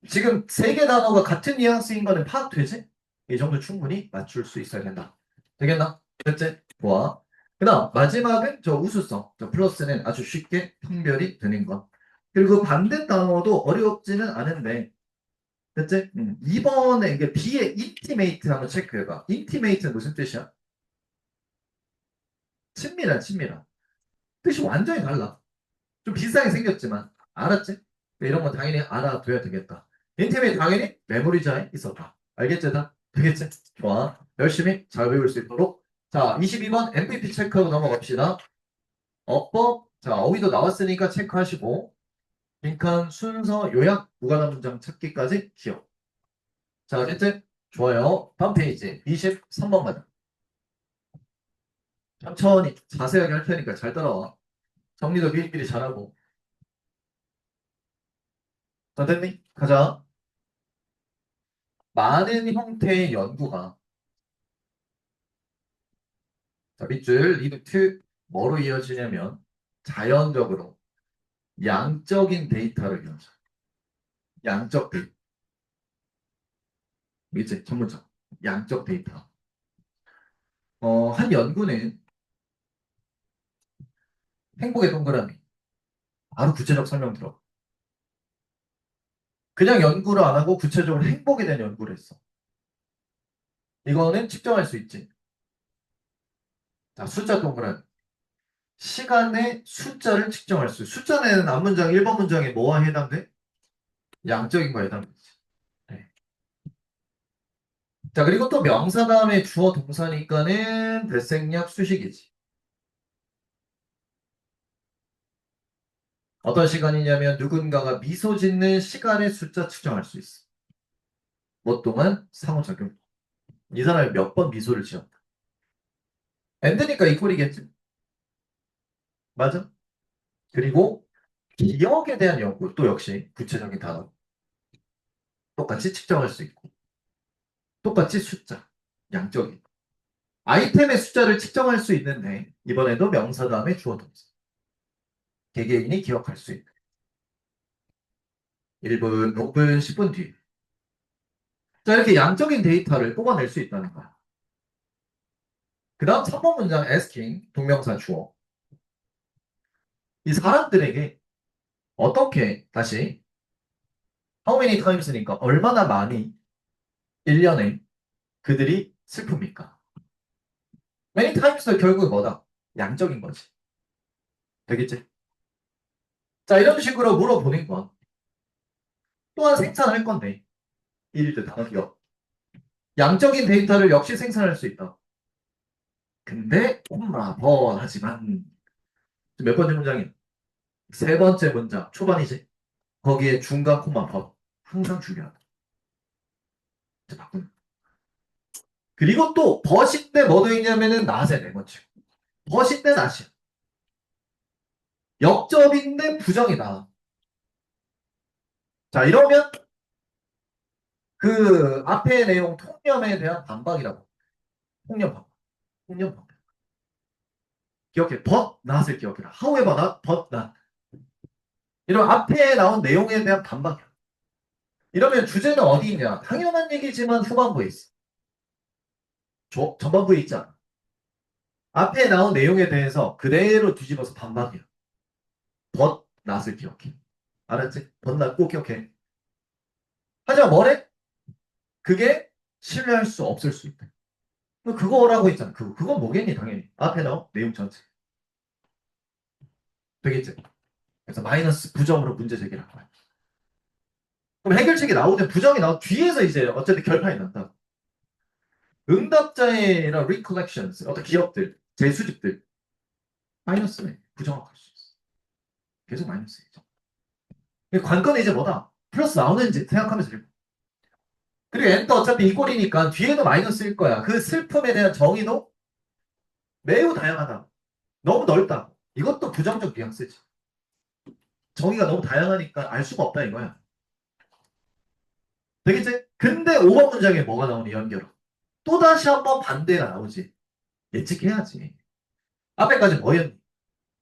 지금 세 개 단어가 같은 뉘앙스인 거는 파악되지? 이 정도 충분히 맞출 수 있어야 된다. 되겠나? 됐지? 좋아. 그 다음 마지막은 저 우수성. 저 플러스는 아주 쉽게 판별이 되는 것. 그리고 반대 단어도 어렵지는 않은데 됐지? 2번에 이게 B의 intimate 한번 체크해봐. intimate는 무슨 뜻이야? 친밀한, 친밀한. 뜻이 완전히 달라. 좀 비슷하게 생겼지만 알았지? 이런 건 당연히 알아둬야 되겠다. 인티메이 당연히 메모리자에 있었다. 알겠지? 다? 되겠지? 좋아. 열심히 잘 배울 수 있도록. 자, 22번 MVP 체크하고 넘어갑시다. 어법. 자, 어휘도 나왔으니까 체크하시고 빈칸 순서 요약 무관한 문장 찾기까지 기억. 자, 알겠지? 좋아요. 다음 페이지 23번 가자. 천천히 자세하게 할 테니까 잘 따라와. 정리도 미리미리 잘하고. 자, 됐니? 가자. 많은 형태의 연구가 자, 밑줄 리드 트 뭐로 이어지냐면 자연적으로 양적인 데이터를 이어져. 양적 데이터. 이제 전문적. 양적 데이터. 한 연구는 행복의 동그라미. 바로 구체적 설명 들어. 그냥 연구를 안 하고 구체적으로 행복에 대한 연구를 했어. 이거는 측정할 수 있지. 자, 숫자 동그라미. 시간의 숫자를 측정할 수. 숫자는 앞문장 1번 문장에 뭐와 해당돼? 양적인 거에 해당되지. 네. 자, 그리고 또 명사 다음에 주어 동사니까는 대생략 수식이지. 어떤 시간이냐면 누군가가 미소 짓는 시간의 숫자 측정할 수 있어. 뭐 동안 상호작용. 이 사람이 몇 번 미소를 지었다. 엔드니까 이 꼴이겠지. 맞아? 그리고 기억에 대한 연구 또 역시 구체적인 단어. 똑같이 측정할 수 있고 똑같이 숫자, 양적인 아이템의 숫자를 측정할 수 있는데 이번에도 명사 다음에 주어 동사 개개인이 기억할 수 있는 1분, 5분, 10분 뒤. 자, 이렇게 양적인 데이터를 뽑아낼 수 있다는 거야. 그 다음 3번 문장 asking, 동명사 주어. 이 사람들에게 어떻게, 다시, how many times니까 얼마나 많이 1년에 그들이 슬픕니까? many times도 결국 뭐다? 양적인 거지. 되겠지? 자, 이런 식으로 물어보는 건 또한 생산할 건데, 일들 단어 기억. 양적인 데이터를 역시 생산할 수 있다. 근데, 하지만, 몇 번째 문장이야? 세 번째 문장, 초반이지? 거기에 중간 콤마 버 항상 중요하다. 이제 바꾸는. 그리고 또 버신데 뭐 되있냐면은 낫에 네 번째. 버신데 낫이야. 역접인데 부정이다. 자 이러면 그 앞의 내용 통념에 대한 반박이라고. 통념 반박. 통념 반박. 기억해. but not을 기억해라. however not, but not. 이런 앞에 나온 내용에 대한 반박이야. 이러면 주제는 어디 있냐? 당연한 얘기지만 후반부에 있어. 전반부에 있지 않아. 앞에 나온 내용에 대해서 그대로 뒤집어서 반박이야. but not을 기억해. 알았지? but not 꼭 기억해. 하지만 뭐래? 그게 신뢰할 수 없을 수 있다. 그거라고 했잖아. 그건 뭐겠니? 당연히. 앞에 나온 내용 전체. 되겠지? 그래서 마이너스 부정으로 문제 제기를 한 거야. 그럼 해결책이 나오든 부정이 나오 뒤에서 이제 어쨌든 결판이 난다. 응답자의 이런 recollections, 어떤 기억들, 재수집들 마이너스네. 부정확할 수 있어. 계속 마이너스이죠. 관건은 이제 뭐다? 플러스 나오는지 생각하면서 읽고. 그리고 n도 어차피 이 꼴이니까 뒤에도 마이너스일 거야. 그 슬픔에 대한 정의도 매우 다양하다. 너무 넓다. 이것도 부정적 뉘앙스지. 정의가 너무 다양하니까 알 수가 없다 이거야. 되겠지? 근데 5번 문장에 뭐가 나오니 연결어. 또다시 한번 반대가 나오지. 예측해야지. 앞에까지 뭐였니?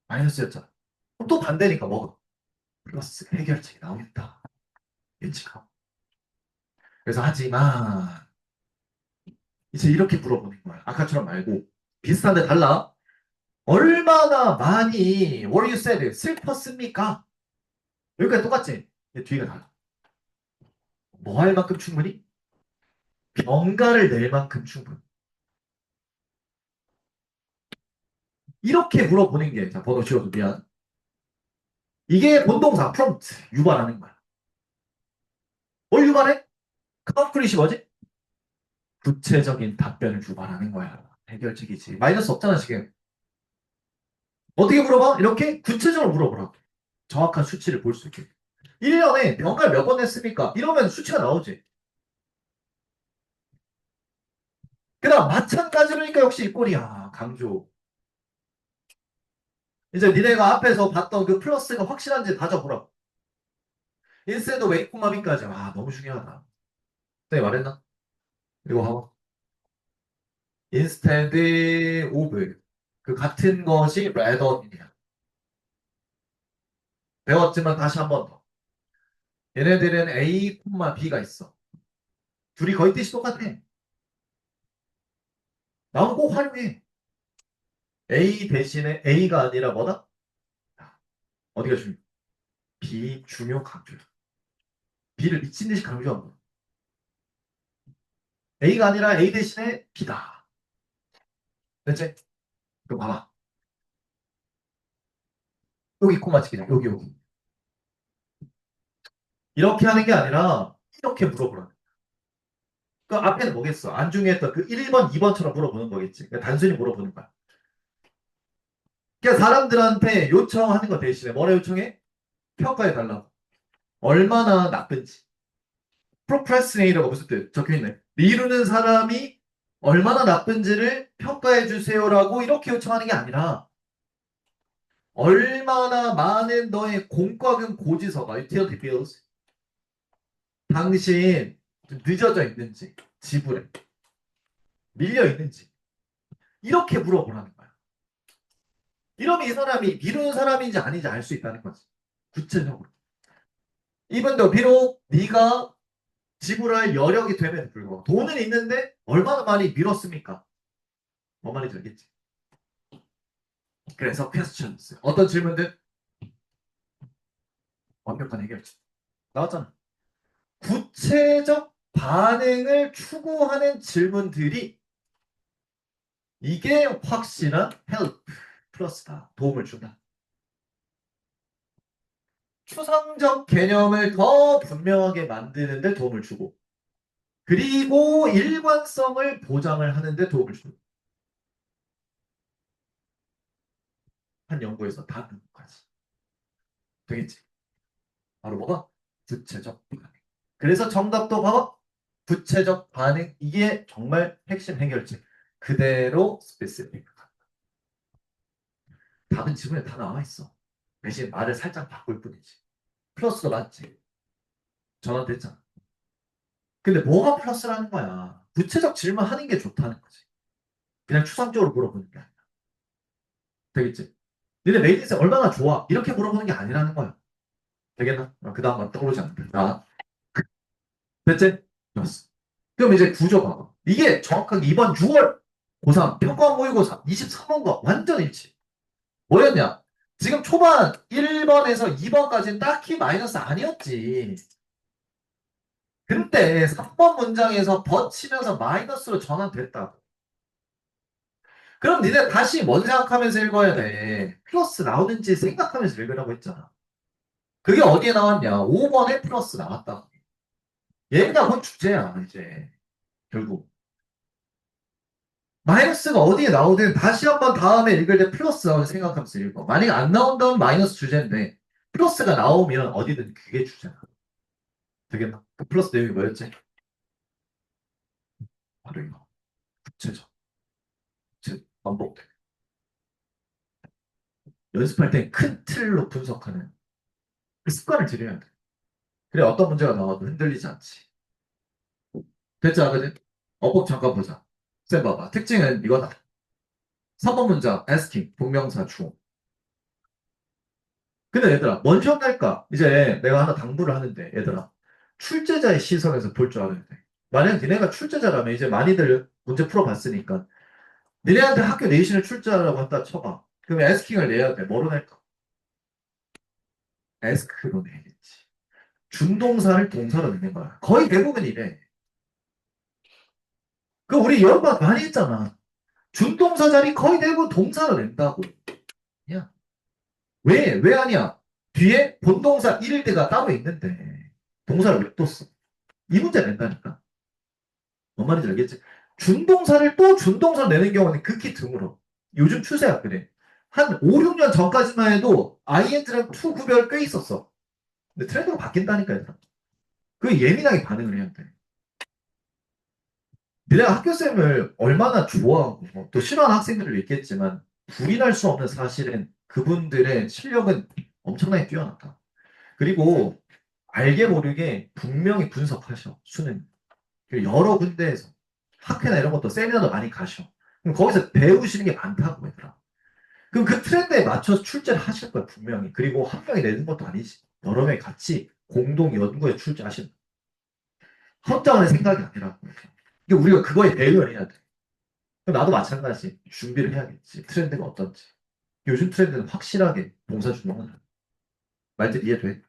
마이너스였잖아. 그럼 또 반대니까 뭐가? 플러스 해결책이 나오겠다. 예측하고. 그래서 하지만 이제 이렇게 물어보는 거야. 아까처럼 말고 비슷한데 달라. 얼마나 많이 what you said 슬펐습니까? 여기까지 똑같지? 뒤가 달라. 뭐 할 만큼 충분히? 병가를 낼 만큼 충분히. 이렇게 물어보는 게, 자, 번호 지워도 미안. 이게 본동사, prompt, 유발하는 거야. 뭘 유발해? 컴플릿이 뭐지? 구체적인 답변을 유발하는 거야. 해결책이지. 마이너스 없잖아, 지금. 어떻게 물어봐? 이렇게 구체적으로 물어보라고. 정확한 수치를 볼 수 있게. 1년에 병가를 몇 번 냈습니까? 이러면 수치가 나오지. 그 다음, 마찬가지로니까 역시 이 꼴이야. 강조. 이제 니네가 앞에서 봤던 그 플러스가 확실한지 다져보라고. 인stead of a, b까지. 와, 너무 중요하다. 내가 말했나? 이거 봐봐. instead of 그 같은 것이 rather이야. 배웠지만 다시 한 번 더. 얘네들은 A, B가 있어. 둘이 거의 뜻이 똑같아. 나오면 꼭 활용해. A 대신에 A가 아니라 뭐다? 어디가 중요? B 중요 강조. B를 미친 듯이 강조한 거. A가 아니라 A 대신에 B다. 됐지? 그럼 봐봐. 여기 코마 치기자. 여기. 이렇게 하는 게 아니라 이렇게 물어보라. 그 앞에는 뭐겠어? 안중에했던 그 1번, 2번처럼 물어보는 거겠지. 그러니까 단순히 물어보는 거야. 그러니까 사람들한테 요청하는 거 대신에 뭐라 요청해? 평가해 달라고. 얼마나 나쁜지. procrastinate라고 무슨 뜻 적혀있네. 미루는 사람이 얼마나 나쁜지를 평가해 주세요라고 이렇게 요청하는 게 아니라 얼마나 많은 너의 공과금 고지서가 utility bills 당신 좀 늦어져 있는지, 지불에 밀려 있는지 이렇게 물어보라는 거야. 이러면 이 사람이 미루는 사람인지 아닌지 알 수 있다는 거지. 구체적으로. 이분도 비록 네가 지불할 여력이 됨에도 불구하고 돈은 있는데 얼마나 많이 밀었습니까? 뭔 말인지 알겠지? 그래서 questions. 어떤 질문들? 완벽한 해결책. 나왔잖아. 구체적 반응을 추구하는 질문들이 이게 확실한 help 플러스다. 도움을 준다. 추상적 개념을 더 분명하게 만드는 데 도움을 주고 그리고 일관성을 보장을 하는 데 도움을 주고 한 연구에서 다 그런 거지. 되겠지? 바로 뭐가? 구체적 반응. 그래서 정답도 봐봐. 구체적 반응. 이게 정말 핵심 해결책. 그대로 스페시픽. 답은 지문에 다 나와 있어. 대신 말을 살짝 바꿀 뿐이지. 플러스도 맞지. 전환도 했잖아. 근데 뭐가 플러스라는 거야? 구체적 질문 하는 게 좋다는 거지. 그냥 추상적으로 물어보는 게 아니야. 되겠지? 니네 메인 인생 얼마나 좋아? 이렇게 물어보는 게 아니라는 거야. 되겠나? 그 다음만 떠오르지 않는다. 아, 됐지? 좋았어. 그럼 이제 구조 봐봐. 이게 정확하게 이번 6월 고3 평가 모의고사 23번과 완전 일치. 뭐였냐? 지금 초반 1번에서 2번까지는 딱히 마이너스 아니었지. 근데 3번 문장에서 버치면서 마이너스로 전환됐다고. 그럼 니네 다시 뭔 생각하면서 읽어야 돼? 플러스 나오는지 생각하면서 읽으라고 했잖아. 그게 어디에 나왔냐? 5번에 플러스 나왔다. 얘가 본 주제야, 이제. 결국. 마이너스가 어디에 나오든 다시 한번 다음에 읽을 때 플러스 나오는 생각하면서 읽어. 만약 안 나온다면 마이너스 주제인데, 플러스가 나오면 어디든 그게 주제야. 되겠나? 그 플러스 내용이 뭐였지? 바로 이거. 구체적. 즉, 반복돼. 연습할 때 큰 틀로 분석하는 그 습관을 들여야 돼. 그래, 어떤 문제가 나와도 흔들리지 않지. 됐지, 않거든? 어법 잠깐 보자. 쌤 봐봐. 특징은 이거다. 3번 문장, asking, 동명사, 주어. 근데 얘들아, 뭔 시험 날까? 이제 내가 하나 당부를 하는데, 얘들아. 출제자의 시선에서 볼 줄 알아야 돼. 만약 니네가 출제자라면 이제 많이들 문제 풀어봤으니까, 니네한테 학교 내신을 출제하라고 한다 쳐봐. 그러면 asking을 내야 돼. 뭐로 낼까? ask로 내야겠지. 준동사를 동사로 내는 거야. 거의 대부분 이래. 그 우리 여러 번 많이 했잖아. 준동사 자리 거의 대부분 동사로 낸다고. 야, 왜 아니야? 뒤에 본동사 1대가 따로 있는데 동사를 왜 또 써? 이 문제 낸다니까. 뭔 말인지 알겠지? 준동사를 또 준동사로 내는 경우는 극히 드물어. 요즘 추세야 그래. 한 5, 6년 전까지만 해도 ing랑 to 구별 꽤 있었어. 근데 트렌드가 바뀐다니까 얘들아. 그 예민하게 반응을 해야 돼. 내가 학교쌤을 얼마나 좋아하고 또 싫어하는 학생들도 있겠지만 부인할 수 없는 사실은 그분들의 실력은 엄청나게 뛰어났다. 그리고 알게 모르게 분명히 분석하셔. 수능. 그리고 여러 군데에서 학회나 이런 것도 세미나도 많이 가셔. 그럼 거기서 배우시는 게 많다고 얘들아. 그럼 그 트렌드에 맞춰서 출제를 하실 거야 분명히. 그리고 한 명이 내는 것도 아니지. 여러 명이 같이 공동 연구에 출제하시는 혼자 하는 생각이 아니라고. 이게 우리가 그거에 대응을 해야 돼. 그럼 나도 마찬가지 준비를 해야겠지. 트렌드가 어떤지. 요즘 트렌드는 확실하게 동사 준동은 말들 이해돼.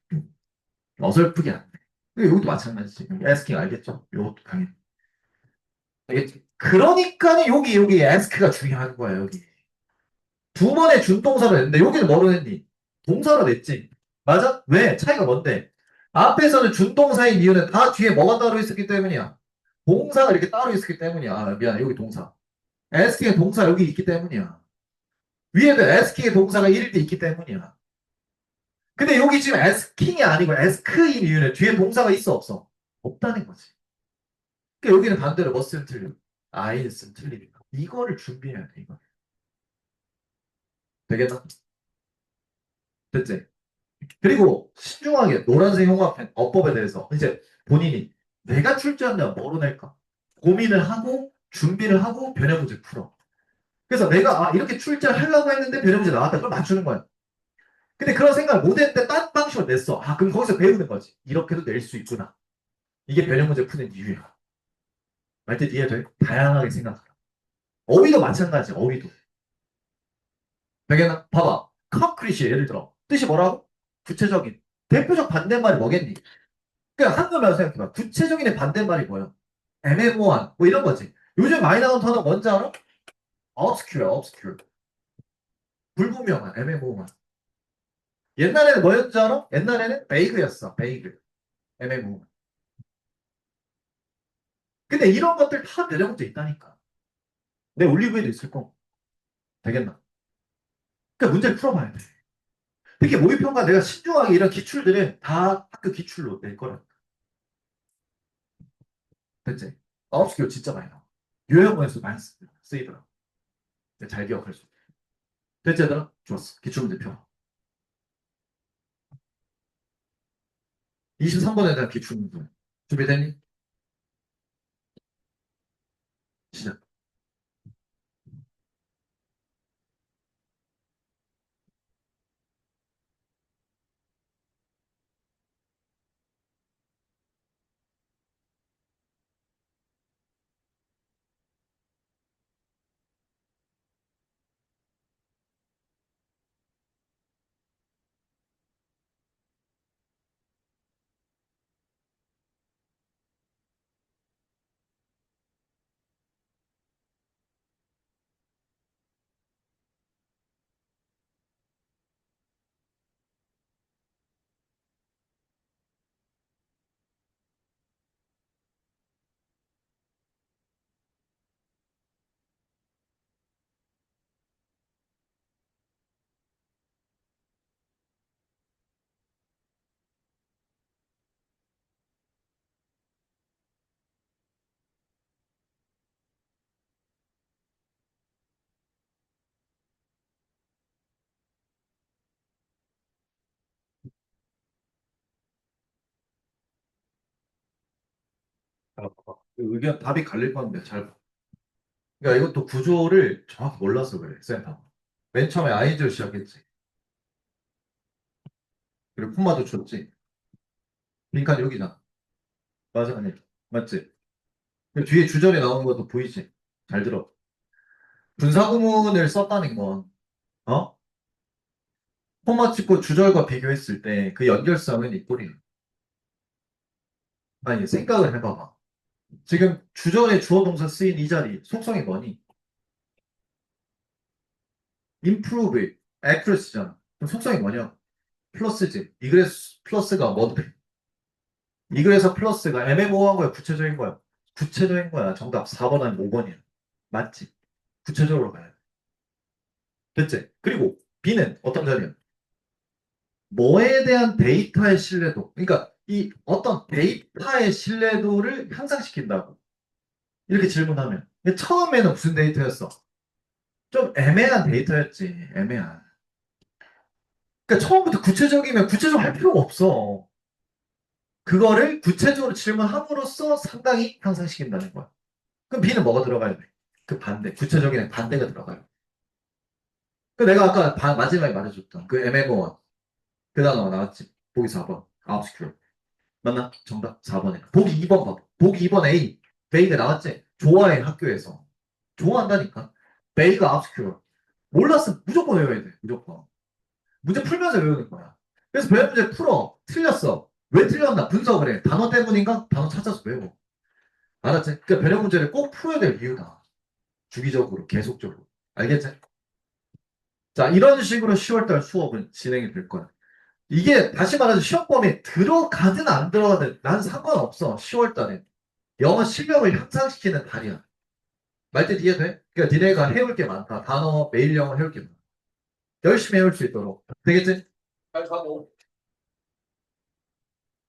어설프게 안 돼. 근데 여기도 마찬가지지. asking 알겠죠? 요것도 당연히. 알겠지? 그러니까 여기 ask가 중요한 거야, 여기. 두 번의 준동사로 냈는데 여기는 뭐로 냈니? 동사로 냈지. 맞아? 왜? 차이가 뭔데? 앞에서는 준동사인 이유는 다 뒤에 뭐가 따로 있었기 때문이야. 동사가 이렇게 따로 있었기 때문이야. 아, 미안해. 여기 동사. ask의 동사 여기 있기 때문이야. 위에도 ask의 동사가 1대 있기 때문이야. 근데 여기 지금 asking이 아니고 ask인 이유는 뒤에 동사가 있어 없어? 없다는 거지. 그러니까 여기는 반대로 뭐 쓰면 틀려? I는 쓰면 틀리니까. 이거를 준비해야 돼, 이거. 되겠나? 됐지? 그리고 신중하게 노란색 형광펜 어법에 대해서 이제 본인이 내가 출제하면 뭐로 낼까? 고민을 하고 준비를 하고 변형 문제 풀어. 그래서 내가 이렇게 출제를 하려고 했는데 변형 문제 나왔다. 그럼 맞추는 거야. 근데 그런 생각을 못 했는데 딴 방식으로 냈어. 그럼 거기서 배우는 거지. 이렇게도 낼 수 있구나. 이게 변형 문제 푸는 이유야. 말뜻 이해돼? 다양하게 생각하라. 어휘도 마찬가지야. 어휘도. 되겠나? 봐봐. concrete 예를 들어. 뜻이 뭐라고? 구체적인. 대표적 반대말이 뭐겠니? 그냥 한글만 생각해봐. 구체적인의 반대말이 뭐야? 애매모호한. 뭐 이런 거지. 요즘 많이 나오는 단어 뭔지 알아? obscure, obscure. 불분명한, 애매모호한. 옛날에는 뭐였지 알아? 옛날에는 vague였어. vague. 애매모호한. 근데 이런 것들 다 내려본 적 있다니까. 내 올리브에도 있을 거. 되겠나? 그러니까 문제를 풀어봐야 돼. 특히 모의평가 내가 신중하게 이런 기출들은 다 학교 기출로 낼 거라. 됐지? obscure 진짜 많이 나와. 요양원에서 많이 쓰이더라. 잘 기억할 수 있어. 됐지, 얘들아? 좋았어. 기출문제 펴. 23번에 대한 기출문제. 준비됐니? 시작. 잘 봐봐. 의견 답이 갈릴 건데 잘 봐. 그러니까 이것도 구조를 정확히 몰라서 그래. 센터. 맨 처음에 아이디어 시작했지. 그리고 콤마도 줬지. 빈칸 여기잖아. 맞아, 아니. 맞지? 그 뒤에 주절에 나오는 것도 보이지? 잘 들어. 분사구문을 썼다는 건, 어? 콤마 찍고 주절과 비교했을 때 그 연결성은 이 꼴이야. 아니, 생각을 해봐봐. 지금 주절에 주어 동사 쓰인 이 자리, 속성이 뭐니? improve, accuracy잖아. 그럼 속성이 뭐냐? 플러스지. 이그레스 플러스가 뭔데? 이그레서 플러스가 애매모호한 거야? 구체적인 거야? 구체적인 거야. 정답 4번 아니면 5번이야. 맞지? 구체적으로 가야 돼. 됐지? 그리고 B는 어떤 자리야? 뭐에 대한 데이터의 신뢰도. 그러니까 이 어떤 데이터의 신뢰도를 향상시킨다고. 이렇게 질문하면. 근데 처음에는 무슨 데이터였어? 좀 애매한 데이터였지. 애매한. 그러니까 처음부터 구체적이면 구체적으로 할 필요가 없어. 그거를 구체적으로 질문함으로써 상당히 향상시킨다는 거야. 그럼 B는 뭐가 들어가야 돼? 그 반대. 구체적인 반대가 들어가요. 그 내가 아까 마지막에 말해줬던 그 애매모호한 그 단어가 나왔지. 보기 4번. obscure. 맞나? 정답 4번에. 보기 2번 봐. 보기 2번 A. 베이가 나왔지? 좋아해, 학교에서. 좋아한다니까. 베이가 obscure. 몰랐으면 무조건 외워야 돼. 무조건. 문제 풀면서 외우는 거야. 그래서 배열 문제 풀어. 틀렸어. 왜 틀렸나? 분석을 해. 단어 때문인가? 단어 찾아서 외워. 알았지? 그러니까 배열 문제를 꼭 풀어야 될 이유다. 주기적으로, 계속적으로. 알겠지? 자, 이런 식으로 10월달 수업은 진행이 될 거야. 이게 다시 말해서 시험 범위에 들어가든 안 들어가든 난 상관없어. 10월달에. 영어 실력을 향상시키는 달이야. 말뜻 이해돼? 그러니까 니네가 해올 게 많다. 단어, 매일 영어 해올 게 많아. 열심히 해올 수 있도록. 되겠지? 잘 가고.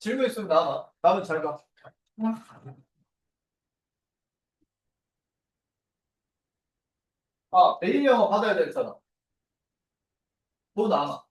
질문 있으면 나와. 나는 잘 가. 매일 영어 받아야 되잖아. 돈 안 와.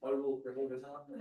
얼굴 계속해서 생각해.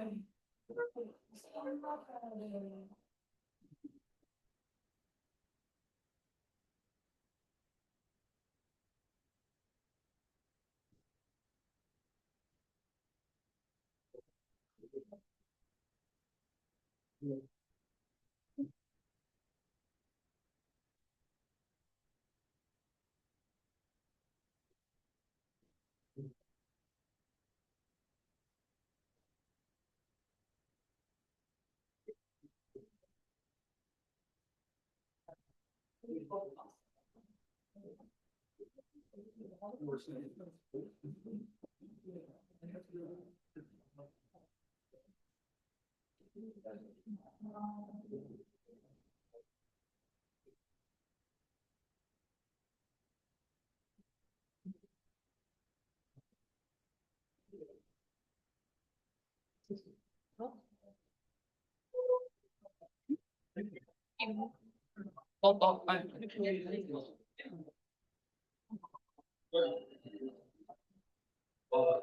아,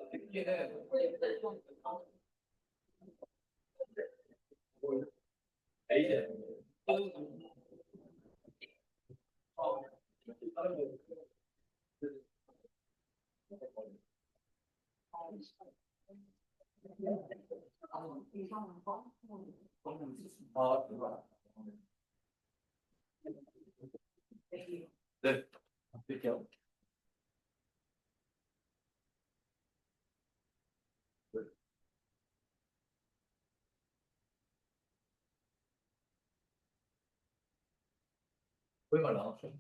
네, 드릴게요. 거의 말 나왔죠.